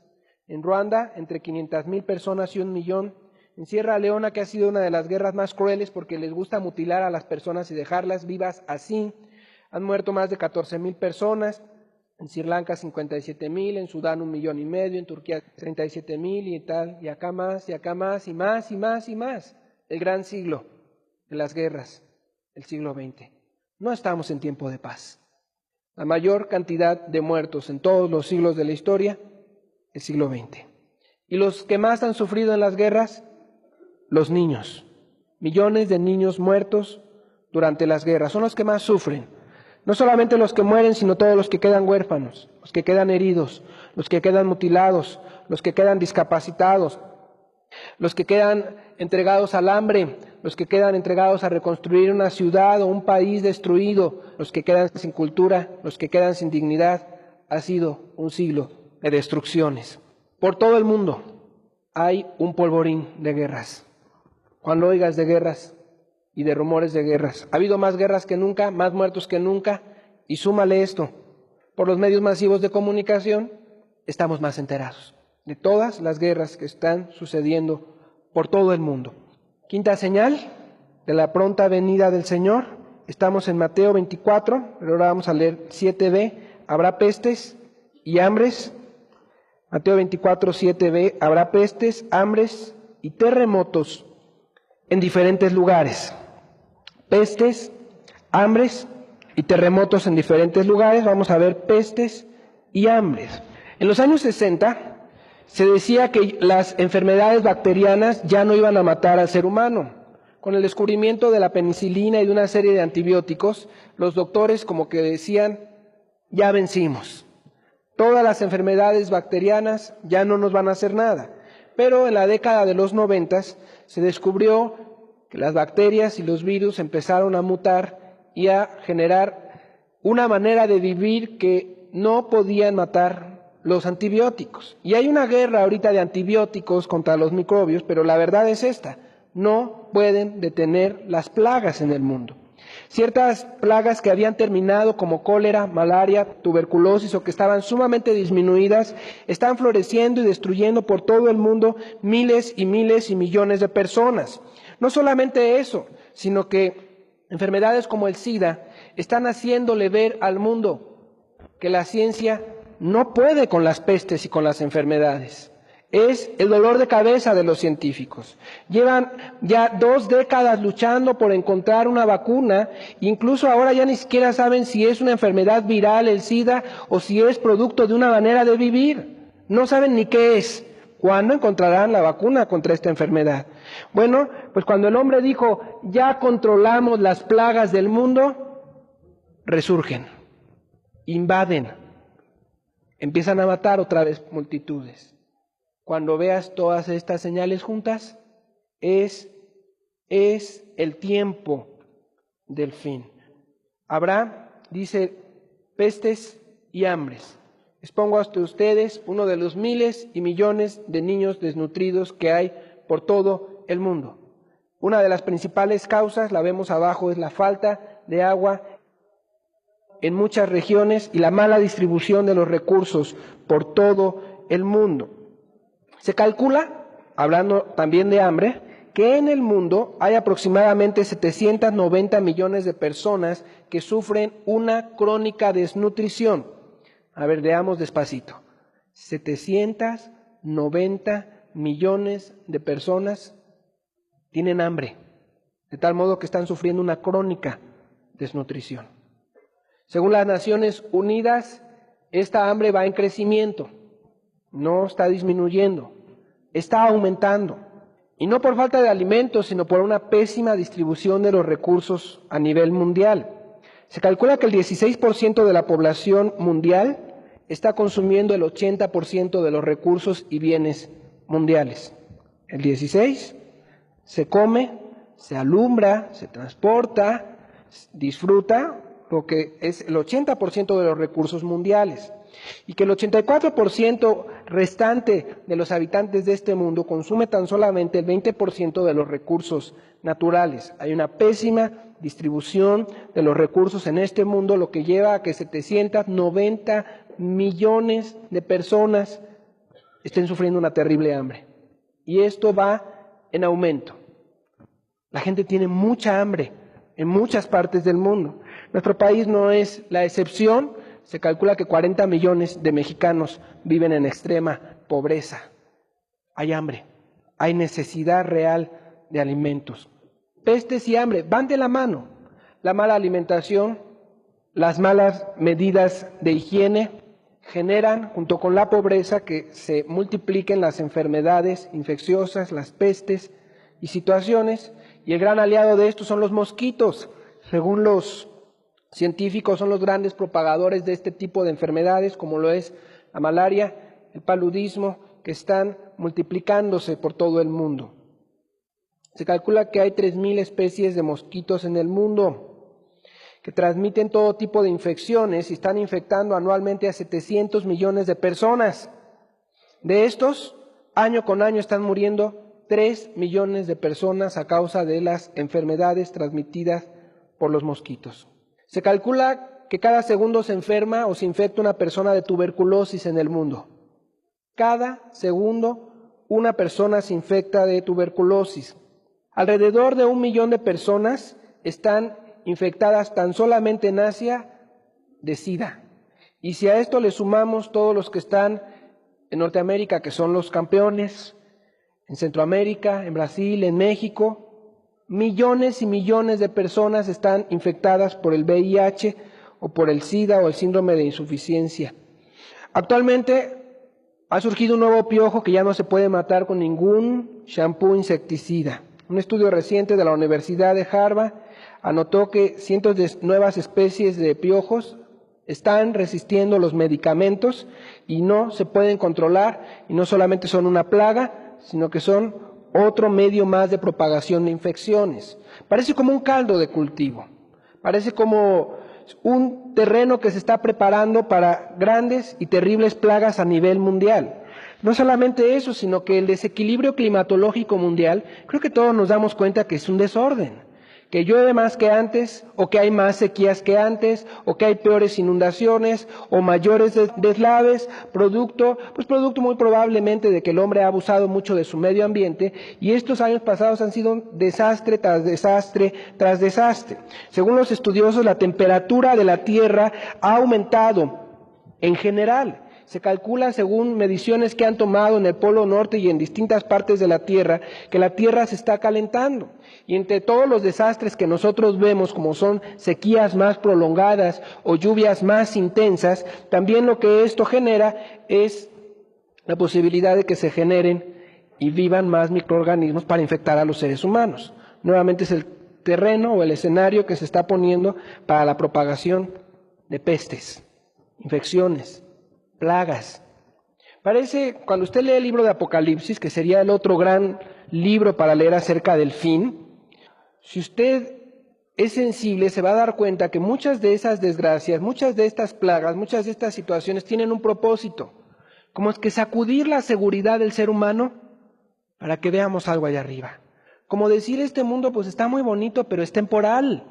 En Ruanda entre 500,000 personas y 1,000,000. En Sierra Leona, que ha sido una de las guerras más crueles porque les gusta mutilar a las personas y dejarlas vivas así, han muerto más de 14,000 personas. En Sri Lanka 57,000, en Sudán 1,500,000, en Turquía 37,000 y tal, y acá más, y más, y más, y más. El gran siglo de las guerras, el siglo XX. No estamos en tiempo de paz. La mayor cantidad de muertos en todos los siglos de la historia, el siglo XX. ¿Y los que más han sufrido en las guerras? Los niños. Millones de niños muertos durante las guerras, son los que más sufren. No solamente los que mueren, sino todos los que quedan huérfanos, los que quedan heridos, los que quedan mutilados, los que quedan discapacitados, los que quedan entregados al hambre, los que quedan entregados a reconstruir una ciudad o un país destruido, los que quedan sin cultura, los que quedan sin dignidad. Ha sido un siglo de destrucciones. Por todo el mundo hay un polvorín de guerras. Cuando oigas de guerras y de rumores de guerras. Ha habido más guerras que nunca, más muertos que nunca, y súmale esto, por los medios masivos de comunicación estamos más enterados de todas las guerras que están sucediendo por todo el mundo. Quinta señal de la pronta venida del Señor, estamos en Mateo 24, pero ahora vamos a leer 7b, habrá pestes y hambres. Mateo 24, 7b, habrá pestes, hambres y terremotos en diferentes lugares. Pestes, hambres y terremotos en diferentes lugares. Vamos a ver pestes y hambres. En los años 60 se decía que las enfermedades bacterianas ya no iban a matar al ser humano. Con el descubrimiento de la penicilina y de una serie de antibióticos, los doctores como que decían, ya vencimos. Todas las enfermedades bacterianas ya no nos van a hacer nada. Pero en la década de los 90 se descubrió que las bacterias y los virus empezaron a mutar y a generar una manera de vivir que no podían matar los antibióticos. Y hay una guerra ahorita de antibióticos contra los microbios, pero la verdad es esta, no pueden detener las plagas en el mundo. Ciertas plagas que habían terminado como cólera, malaria, tuberculosis o que estaban sumamente disminuidas, están floreciendo y destruyendo por todo el mundo miles y millones de personas. No solamente eso, sino que enfermedades como el SIDA están haciéndole ver al mundo que la ciencia no puede con las pestes y con las enfermedades. Es el dolor de cabeza de los científicos. Llevan ya 2 décadas luchando por encontrar una vacuna, incluso ahora ya ni siquiera saben si es una enfermedad viral el SIDA o si es producto de una manera de vivir. No saben ni qué es, ¿Cuándo encontrarán la vacuna contra esta enfermedad? Bueno, pues cuando el hombre dijo, ya controlamos las plagas del mundo, resurgen, invaden, empiezan a matar otra vez multitudes. Cuando veas todas estas señales juntas, es el tiempo del fin. Habrá, dice, pestes y hambres. Expongo hasta ustedes uno de los miles y millones de niños desnutridos que hay por todo el mundo. Una de las principales causas, la vemos abajo, es la falta de agua en muchas regiones y la mala distribución de los recursos por todo el mundo. Se calcula, hablando también de hambre, que en el mundo hay aproximadamente 790 millones de personas que sufren una crónica desnutrición. A ver, leamos despacito. 790 millones de personas tienen hambre, de tal modo que están sufriendo una crónica desnutrición. Según las Naciones Unidas, esta hambre va en crecimiento, no está disminuyendo, está aumentando. Y no por falta de alimentos, sino por una pésima distribución de los recursos a nivel mundial. Se calcula que el 16% de la población mundial está consumiendo el 80% de los recursos y bienes mundiales. El 16% se come, se alumbra, se transporta, disfruta lo que es el 80% de los recursos mundiales. Y que el 84% restante de los habitantes de este mundo consume tan solamente el 20% de los recursos naturales. Hay una pésima distribución de los recursos en este mundo, lo que lleva a que 790 millones de personas estén sufriendo una terrible hambre. Y esto va en aumento. La gente tiene mucha hambre en muchas partes del mundo. Nuestro país no es la excepción. Se calcula que 40 millones de mexicanos viven en extrema pobreza. Hay hambre, hay necesidad real de alimentos. Pestes y hambre van de la mano. La mala alimentación, las malas medidas de higiene generan, junto con la pobreza, que se multipliquen las enfermedades infecciosas, las pestes y situaciones. Y el gran aliado de esto son los mosquitos. Según los científicos, son los grandes propagadores de este tipo de enfermedades, como lo es la malaria, el paludismo, que están multiplicándose por todo el mundo. Se calcula que hay 3,000 especies de mosquitos en el mundo que transmiten todo tipo de infecciones y están infectando anualmente a 700 millones de personas. De estos, año con año están muriendo 3 millones de personas a causa de las enfermedades transmitidas por los mosquitos. Se calcula que cada segundo se enferma o se infecta una persona de tuberculosis en el mundo. Cada segundo una persona se infecta de tuberculosis. Alrededor de 1 millón de personas están infectadas tan solamente en Asia de SIDA. Y si a esto le sumamos todos los que están en Norteamérica, que son los campeones, en Centroamérica, en Brasil, en México, millones y millones de personas están infectadas por el VIH o por el SIDA o el síndrome de insuficiencia. Actualmente ha surgido un nuevo piojo que ya no se puede matar con ningún shampoo insecticida. Un estudio reciente de la Universidad de Harvard anotó que cientos de nuevas especies de piojos están resistiendo los medicamentos y no se pueden controlar, y no solamente son una plaga, sino que son otro medio más de propagación de infecciones. Parece como un caldo de cultivo, parece como un terreno que se está preparando para grandes y terribles plagas a nivel mundial. No solamente eso, sino que el desequilibrio climatológico mundial, creo que todos nos damos cuenta que es un desorden, que llueve más que antes, o que hay más sequías que antes, o que hay peores inundaciones, o mayores deslaves, producto muy probablemente de que el hombre ha abusado mucho de su medio ambiente, y estos años pasados han sido un desastre tras desastre tras desastre. Según los estudiosos, la temperatura de la Tierra ha aumentado en general. Se calcula, según mediciones que han tomado en el Polo Norte y en distintas partes de la Tierra, que la Tierra se está calentando. Y entre todos los desastres que nosotros vemos, como son sequías más prolongadas o lluvias más intensas, también lo que esto genera es la posibilidad de que se generen y vivan más microorganismos para infectar a los seres humanos. Nuevamente es el terreno o el escenario que se está poniendo para la propagación de pestes, infecciones, plagas. Parece, cuando usted lee el libro de Apocalipsis, que sería el otro gran libro para leer acerca del fin, si usted es sensible, se va a dar cuenta que muchas de esas desgracias, muchas de estas plagas, muchas de estas situaciones tienen un propósito, como es que sacudir la seguridad del ser humano para que veamos algo allá arriba. Como decir, este mundo pues está muy bonito, pero es temporal.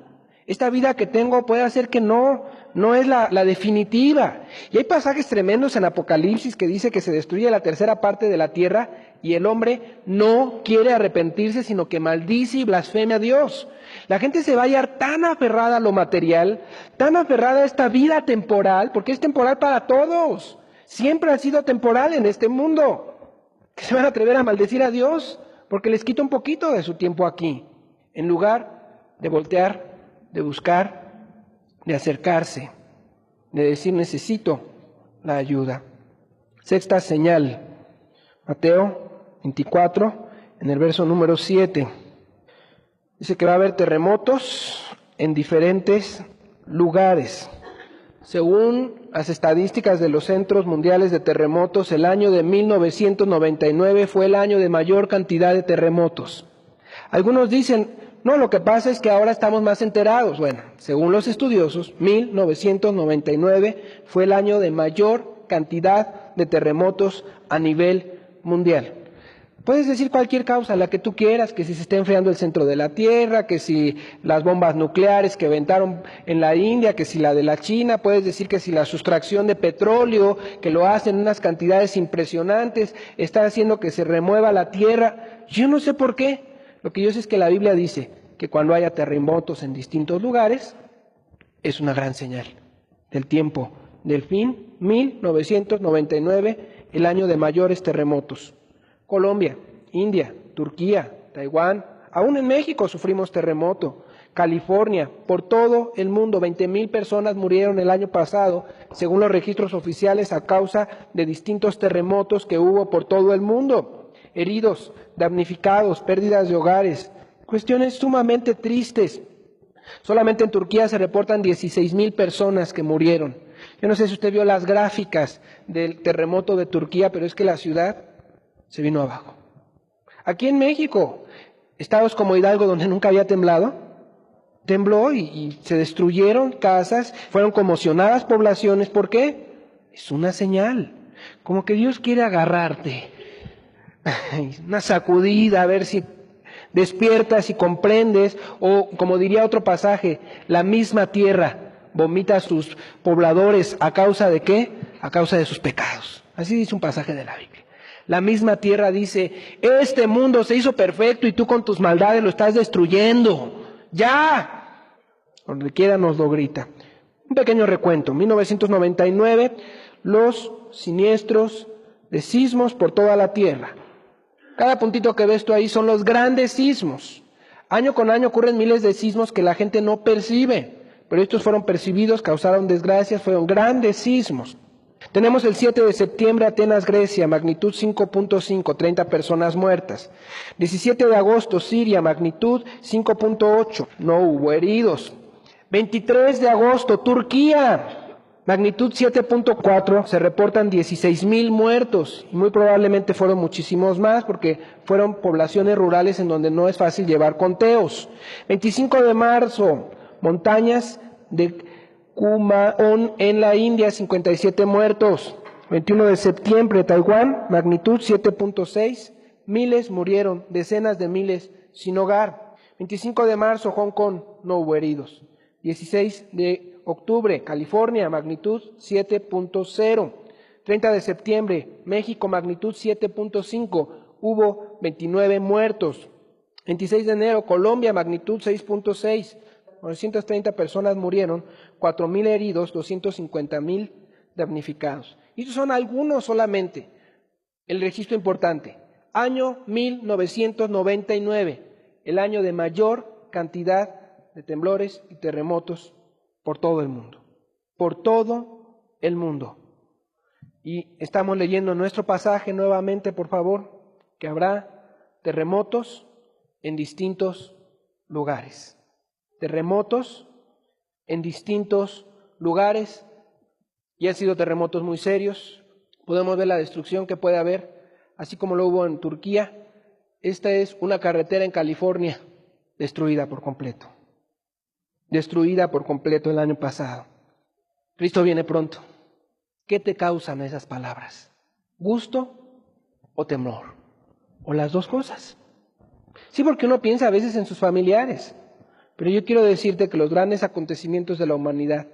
Esta vida que tengo puede hacer que no es la definitiva. Y hay pasajes tremendos en Apocalipsis que dice que se destruye la tercera parte de la tierra y el hombre no quiere arrepentirse, sino que maldice y blasfeme a Dios. La gente se va a hallar tan aferrada a lo material, tan aferrada a esta vida temporal, porque es temporal para todos. Siempre ha sido temporal en este mundo, que se van a atrever a maldecir a Dios porque les quita un poquito de su tiempo aquí, en lugar de voltear, de buscar, de acercarse, de decir necesito la ayuda. Sexta señal, Mateo 24, en el verso número 7. Dice que va a haber terremotos en diferentes lugares. Según las estadísticas de los Centros Mundiales de Terremotos, el año de 1999 fue el año de mayor cantidad de terremotos. Algunos dicen, no, lo que pasa es que ahora estamos más enterados. Bueno, según los estudiosos, 1999 fue el año de mayor cantidad de terremotos a nivel mundial. Puedes decir cualquier causa, la que tú quieras, que si se está enfriando el centro de la Tierra, que si las bombas nucleares que aventaron en la India, que si la de la China, puedes decir que si la sustracción de petróleo, que lo hacen en unas cantidades impresionantes, está haciendo que se remueva la Tierra. Yo no sé por qué. Lo que yo sé es que la Biblia dice que cuando haya terremotos en distintos lugares, es una gran señal del tiempo del fin. 1999, el año de mayores terremotos. Colombia, India, Turquía, Taiwán, aún en México sufrimos terremoto. California, por todo el mundo, 20,000 personas murieron el año pasado, según los registros oficiales, a causa de distintos terremotos que hubo por todo el mundo. Heridos, damnificados, pérdidas de hogares, cuestiones sumamente tristes. Solamente en Turquía se reportan 16,000 personas que murieron. Yo no sé si usted vio las gráficas del terremoto de Turquía, pero es que la ciudad se vino abajo. Aquí en México, estados como Hidalgo, donde nunca había temblado, tembló y se destruyeron casas, fueron conmocionadas poblaciones. ¿Por qué? Es una señal, como que Dios quiere agarrarte, una sacudida, a ver si despiertas y comprendes, o como diría otro pasaje, la misma tierra vomita a sus pobladores, ¿a causa de qué? A causa de sus pecados. Así dice un pasaje de la Biblia. La misma tierra dice, este mundo se hizo perfecto y tú con tus maldades lo estás destruyendo. ¡Ya! Donde quiera nos lo grita. Un pequeño recuento. 1999, los siniestros de sismos por toda la tierra. Cada puntito que ves tú ahí son los grandes sismos. Año con año ocurren miles de sismos que la gente no percibe, pero estos fueron percibidos, causaron desgracias, fueron grandes sismos. Tenemos el 7 de septiembre, Atenas, Grecia, magnitud 5.5, 30 personas muertas. 17 de agosto, Siria, magnitud 5.8, no hubo heridos. 23 de agosto, Turquía, magnitud 7.4, se reportan 16,000 muertos. Y muy probablemente fueron muchísimos más porque fueron poblaciones rurales en donde no es fácil llevar conteos. 25 de marzo, montañas de Kumaon en la India, 57 muertos. 21 de septiembre, Taiwán, magnitud 7.6, miles murieron, decenas de miles sin hogar. 25 de marzo, Hong Kong, no hubo heridos. 16 de octubre, California, magnitud 7.0. 30 de septiembre, México, magnitud 7.5, hubo 29 muertos. 26 de enero, Colombia, magnitud 6.6. 930 personas murieron, 4,000 heridos, 250,000 damnificados. Y estos son algunos solamente. El registro importante. Año 1999, el año de mayor cantidad de temblores y terremotos por todo el mundo. Por todo el mundo. Y estamos leyendo nuestro pasaje nuevamente, por favor, que habrá terremotos en distintos lugares. Terremotos en distintos lugares, y han sido terremotos muy serios. Podemos ver la destrucción que puede haber, así como lo hubo en Turquía. Esta es una carretera en California destruida por completo. Destruida por completo el año pasado. Cristo viene pronto. ¿Qué te causan esas palabras? ¿Gusto o temor? ¿O las dos cosas? Sí, porque uno piensa a veces en sus familiares, pero yo quiero decirte que los grandes acontecimientos de la humanidad,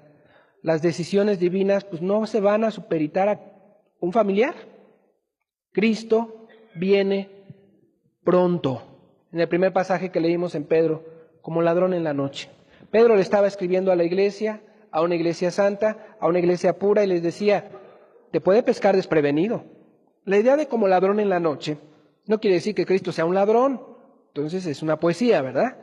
las decisiones divinas, pues no se van a supeditar a un familiar. Cristo viene pronto. En el primer pasaje que leímos en Pedro, como ladrón en la noche. Pedro le estaba escribiendo a la iglesia, a una iglesia santa, a una iglesia pura, y les decía, te puede pescar desprevenido. La idea de como ladrón en la noche no quiere decir que Cristo sea un ladrón. Entonces es una poesía, ¿verdad?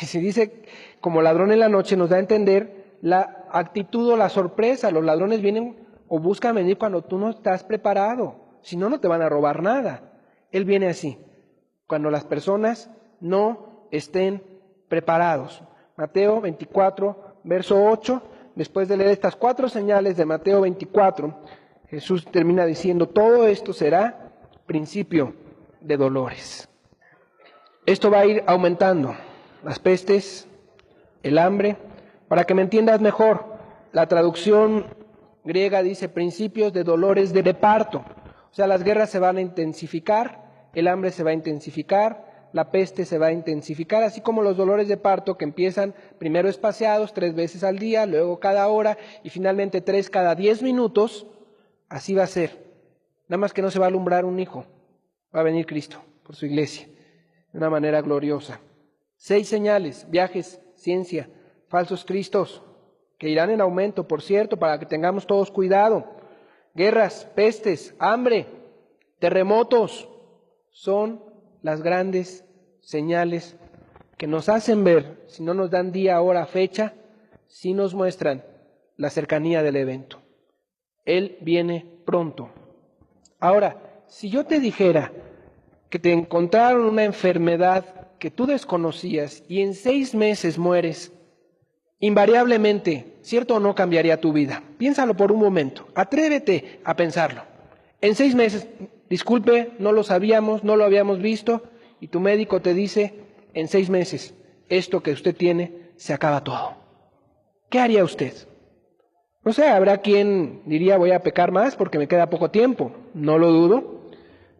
Y si dice como ladrón en la noche, nos da a entender la actitud o la sorpresa. Los ladrones vienen o buscan venir cuando tú no estás preparado. Si no, no te van a robar nada. Él viene así, cuando las personas no estén preparados. Mateo 24, verso 8, después de leer estas 4 señales de Mateo 24, Jesús termina diciendo, todo esto será principio de dolores. Esto va a ir aumentando, las pestes, el hambre. Para que me entiendas mejor, la traducción griega dice principios de dolores de parto. O sea, las guerras se van a intensificar, el hambre se va a intensificar, la peste se va a intensificar, así como los dolores de parto que empiezan primero espaciados 3 veces al día, luego cada hora y finalmente 3 cada 10 minutos, así va a ser. Nada más que no se va a alumbrar un hijo, va a venir Cristo por su iglesia de una manera gloriosa. 6 señales, viajes, ciencia, falsos cristos, que irán en aumento, por cierto, para que tengamos todos cuidado. Guerras, pestes, hambre, terremotos, son las grandes señales que nos hacen ver, si no nos dan día, hora, fecha, si nos muestran la cercanía del evento. Él viene pronto. Ahora, si yo te dijera que te encontraron una enfermedad que tú desconocías y en 6 meses mueres, invariablemente, ¿cierto o no cambiaría tu vida? Piénsalo por un momento, atrévete a pensarlo. En 6 meses, disculpe, no lo sabíamos, no lo habíamos visto, y tu médico te dice, en 6 meses, esto que usted tiene, se acaba todo. ¿Qué haría usted? No sé, habrá quien diría, voy a pecar más porque me queda poco tiempo, no lo dudo,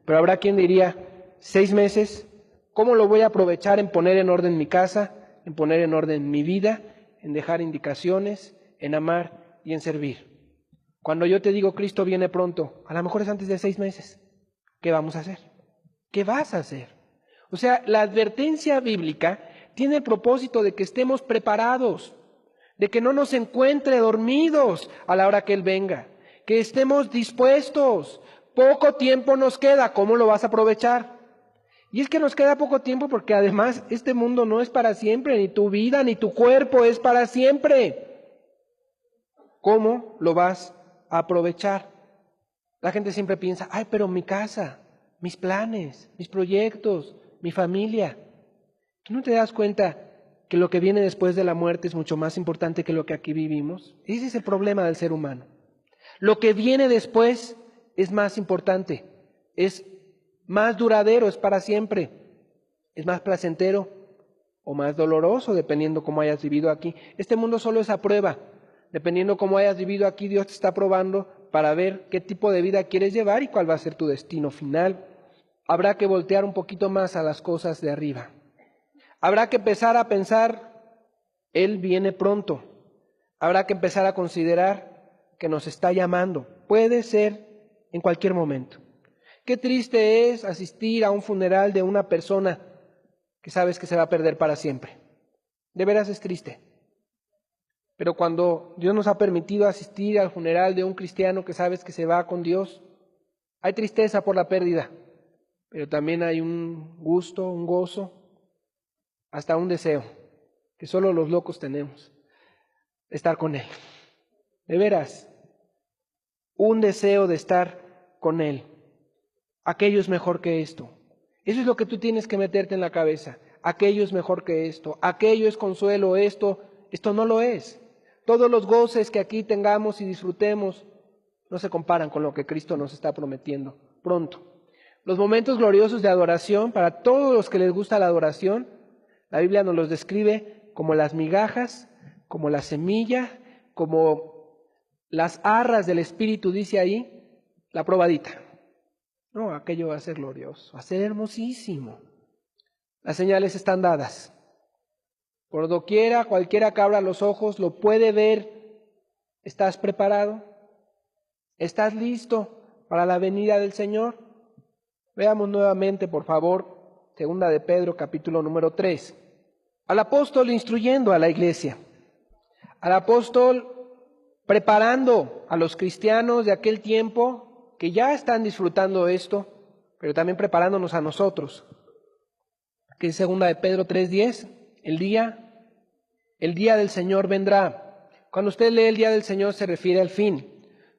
pero habrá quien diría, 6 meses, ¿cómo lo voy a aprovechar en poner en orden mi casa, en poner en orden mi vida, en dejar indicaciones, en amar y en servir? Cuando yo te digo Cristo viene pronto, a lo mejor es antes de 6 meses. ¿Qué vamos a hacer? ¿Qué vas a hacer? O sea, la advertencia bíblica tiene el propósito de que estemos preparados, de que no nos encuentre dormidos a la hora que Él venga, que estemos dispuestos. Poco tiempo nos queda, ¿cómo lo vas a aprovechar? Y es que nos queda poco tiempo porque además este mundo no es para siempre, ni tu vida, ni tu cuerpo es para siempre. ¿Cómo lo vas a aprovechar? La gente siempre piensa, ay, pero mi casa, mis planes, mis proyectos, mi familia. ¿Tú no te das cuenta que lo que viene después de la muerte es mucho más importante que lo que aquí vivimos? Ese es el problema del ser humano. Lo que viene después es más importante, es más duradero, es para siempre, es más placentero o más doloroso, dependiendo cómo hayas vivido aquí. Este mundo solo es a prueba. Dependiendo cómo hayas vivido aquí, Dios te está probando para ver qué tipo de vida quieres llevar y cuál va a ser tu destino final. Habrá que voltear un poquito más a las cosas de arriba. Habrá que empezar a pensar, Él viene pronto. Habrá que empezar a considerar que nos está llamando. Puede ser en cualquier momento. Qué triste es asistir a un funeral de una persona que sabes que se va a perder para siempre. De veras es triste. Pero cuando Dios nos ha permitido asistir al funeral de un cristiano que sabes que se va con Dios, hay tristeza por la pérdida, pero también hay un gusto, un gozo, hasta un deseo, que solo los locos tenemos, estar con Él. De veras, un deseo de estar con Él. Aquello es mejor que esto. Eso es lo que tú tienes que meterte en la cabeza. Aquello es mejor que esto. Aquello es consuelo, esto no lo es. Todos los goces que aquí tengamos y disfrutemos no se comparan con lo que Cristo nos está prometiendo pronto. Los momentos gloriosos de adoración, para todos los que les gusta la adoración, la Biblia nos los describe como las migajas, como la semilla, como las arras del Espíritu, dice ahí, la probadita. No, aquello va a ser glorioso, va a ser hermosísimo. Las señales están dadas. Por doquiera, cualquiera que abra los ojos lo puede ver. ¿Estás preparado? ¿Estás listo para la venida del Señor? Veamos nuevamente, por favor, 2 de Pedro, capítulo número 3. Al apóstol instruyendo a la iglesia. Al apóstol preparando a los cristianos de aquel tiempo que ya están disfrutando esto, pero también preparándonos a nosotros. Aquí es 2 de Pedro 3:10, el día del Señor vendrá. Cuando usted lee el día del Señor se refiere al fin.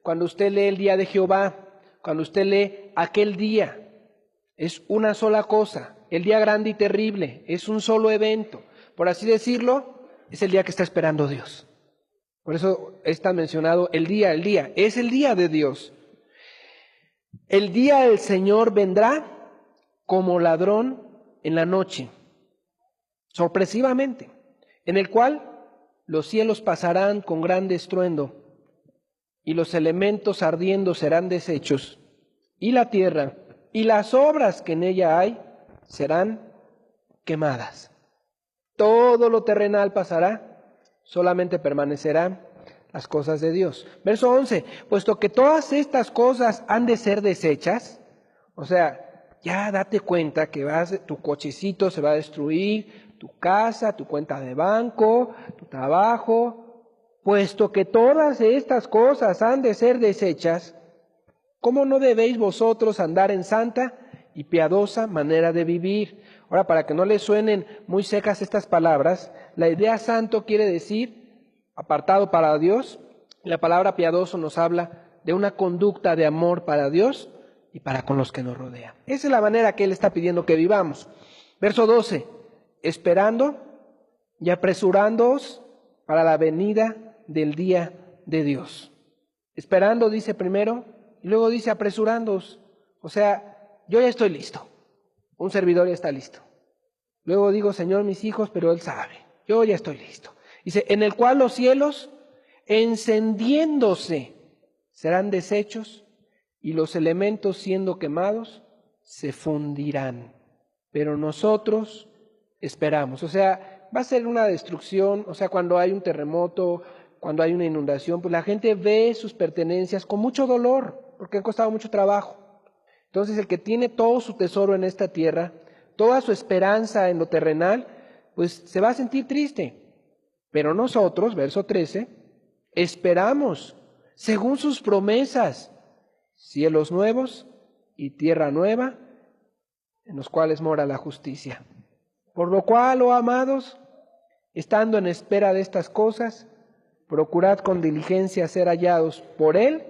Cuando usted lee el día de Jehová, cuando usted lee aquel día, es una sola cosa, el día grande y terrible, es un solo evento. Por así decirlo, es el día que está esperando Dios. Por eso está mencionado el día, es el día de Dios. El día del Señor vendrá como ladrón en la noche, sorpresivamente, en el cual los cielos pasarán con grande estruendo, y los elementos ardiendo serán deshechos, y la tierra y las obras que en ella hay serán quemadas. Todo lo terrenal pasará, solamente permanecerán las cosas de Dios. Verso 11, puesto que todas estas cosas han de ser deshechas, o sea, ya date cuenta que tu cochecito se va a destruir, tu casa, tu cuenta de banco, tu trabajo. Puesto que todas estas cosas han de ser deshechas, ¿cómo no debéis vosotros andar en santa y piadosa manera de vivir? Ahora, para que no les suenen muy secas estas palabras, la idea santo quiere decir apartado para Dios. La palabra piadoso nos habla de una conducta de amor para Dios y para con los que nos rodean. Esa es la manera que Él está pidiendo que vivamos. Verso 12, esperando y apresurándoos para la venida del día de Dios. Esperando dice primero, y luego dice apresurándoos. O sea, yo ya estoy listo. Un servidor ya está listo. Luego digo, Señor, mis hijos, pero Él sabe. Yo ya estoy listo. Dice, en el cual los cielos, encendiéndose, serán deshechos, y los elementos siendo quemados, se fundirán. Pero nosotros esperamos. O sea, va a ser una destrucción. O sea, cuando hay un terremoto, cuando hay una inundación, pues la gente ve sus pertenencias con mucho dolor, porque han costado mucho trabajo. Entonces, el que tiene todo su tesoro en esta tierra, toda su esperanza en lo terrenal, pues se va a sentir triste. Pero nosotros, verso 13, esperamos, según sus promesas, cielos nuevos y tierra nueva, en los cuales mora la justicia. Por lo cual, oh amados, estando en espera de estas cosas, procurad con diligencia ser hallados por Él,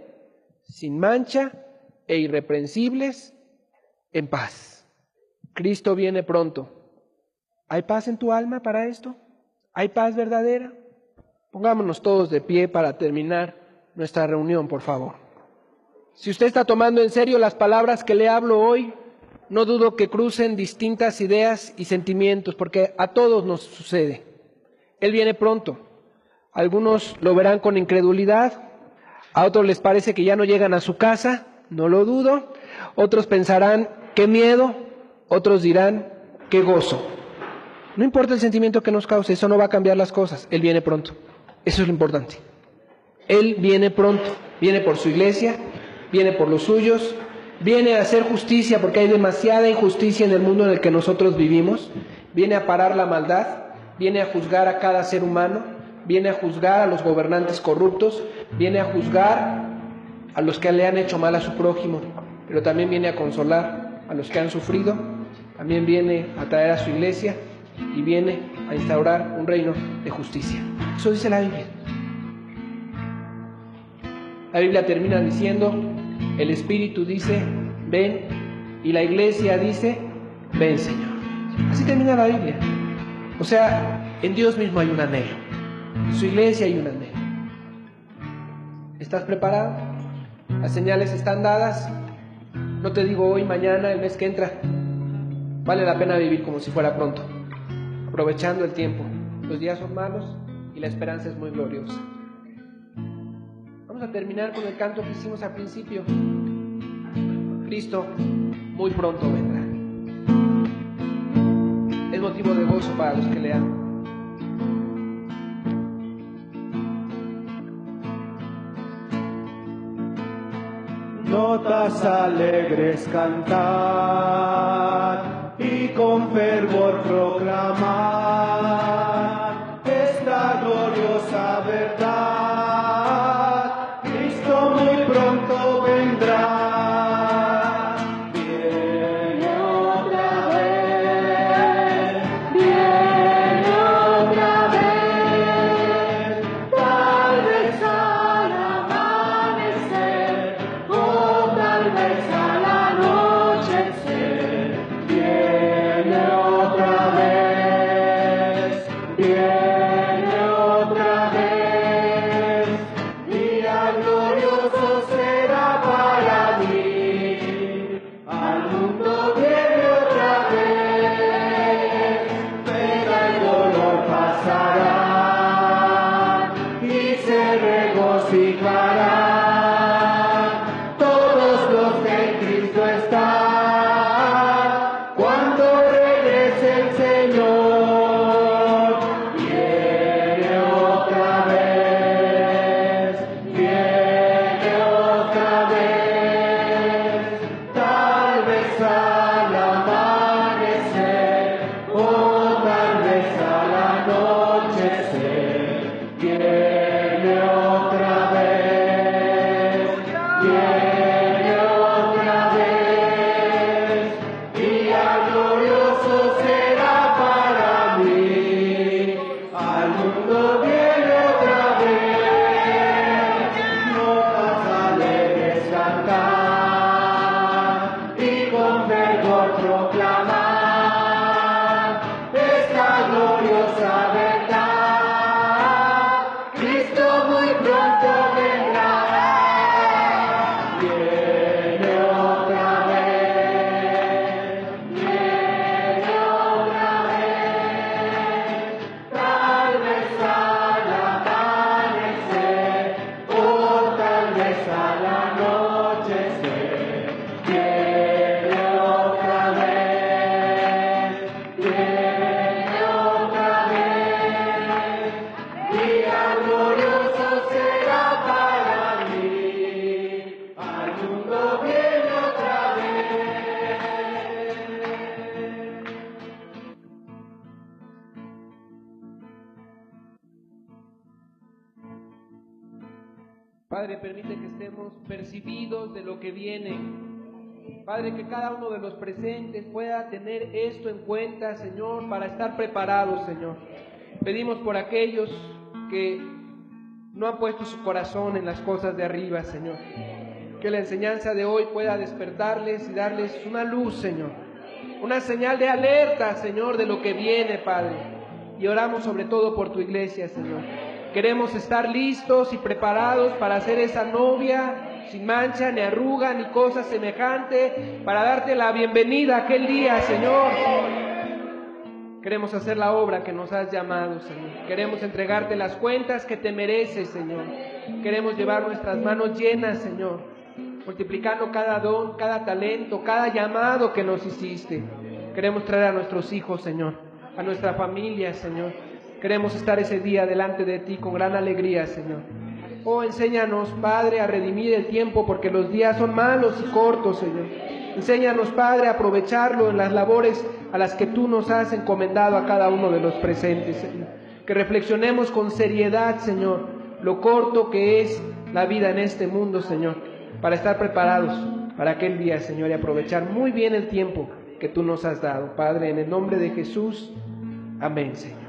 sin mancha e irreprensibles, en paz. Cristo viene pronto. ¿Hay paz en tu alma para esto? ¿Hay paz verdadera? Pongámonos todos de pie para terminar nuestra reunión, por favor. Si usted está tomando en serio las palabras que le hablo hoy, no dudo que crucen distintas ideas y sentimientos, porque a todos nos sucede. Él viene pronto. Algunos lo verán con incredulidad, a otros les parece que ya no llegan a su casa, no lo dudo. Otros pensarán, qué miedo, otros dirán, qué gozo. No importa el sentimiento que nos cause, eso no va a cambiar las cosas. Él viene pronto. Eso es lo importante. Él viene pronto. Viene por su iglesia, viene por los suyos, viene a hacer justicia porque hay demasiada injusticia en el mundo en el que nosotros vivimos. Viene a parar la maldad, viene a juzgar a cada ser humano, viene a juzgar a los gobernantes corruptos, viene a juzgar a los que le han hecho mal a su prójimo, pero también viene a consolar a los que han sufrido, también viene a traer a su iglesia y viene a instaurar un reino de justicia. Eso dice la Biblia. La Biblia termina diciendo, el Espíritu dice, ven, y la iglesia dice, ven, Señor. Así termina la Biblia. O sea, en Dios mismo hay un anhelo, en su iglesia hay un anhelo. ¿Estás preparado? Las señales están dadas. No te digo hoy, mañana, el mes que entra. Vale la pena vivir como si fuera pronto, aprovechando el tiempo. Los días son malos y la esperanza es muy gloriosa. Vamos a terminar con el canto que hicimos al principio. Cristo muy pronto vendrá. Es motivo de gozo para los que le aman. Notas alegres cantar y con fervor proclamar esta gloriosa verdad. Cristo muy pronto vendrá. Viene otra vez, viene otra vez, tal vez al amanecer, tal vez al anochecer. Viene otra vez, viene otra vez. Día glorioso será para mí. Al mundo viene otra vez. Pena y dolor pasará y se regocijará. Cuando regrese el Señor, viene otra vez, tal vez al amanecer o tal vez al anochecer, viene otra vez, viene otra vez. Día glorioso será para mí. Al mundo viene otra vez. Notas alegres cantar y con fervor proclamar esta gloriosa verdad. Cristo muy pronto vendrá. Viene otra vez. Tal vez al amanecer o tal vez al anochecer. Viene otra vez, viene otra vez. Día glorioso será para mí. Al mundo viene otra vez. Padre, permite que estemos percibidos de lo que viene. Padre, que cada uno de los presentes pueda tener esto en cuenta, Señor, para estar preparados, Señor. Pedimos por aquellos que no han puesto su corazón en las cosas de arriba, Señor. Que la enseñanza de hoy pueda despertarles y darles una luz, Señor. Una señal de alerta, Señor, de lo que viene, Padre. Y oramos sobre todo por tu iglesia, Señor. Queremos estar listos y preparados para ser esa novia sin mancha, ni arruga, ni cosa semejante, para darte la bienvenida aquel día, Señor. Queremos hacer la obra que nos has llamado, Señor. Queremos entregarte las cuentas que te mereces, Señor. Queremos llevar nuestras manos llenas, Señor, multiplicando cada don, cada talento, cada llamado que nos hiciste. Queremos traer a nuestros hijos, Señor, a nuestra familia, Señor. Queremos estar ese día delante de ti con gran alegría, Señor. Oh, enséñanos, Padre, a redimir el tiempo, porque los días son malos y cortos, Señor. Enséñanos, Padre, a aprovecharlo en las labores a las que tú nos has encomendado a cada uno de los presentes, Señor. Que reflexionemos con seriedad, Señor, lo corto que es la vida en este mundo, Señor, para estar preparados para aquel día, Señor, y aprovechar muy bien el tiempo que tú nos has dado. Padre, en el nombre de Jesús, amén, Señor.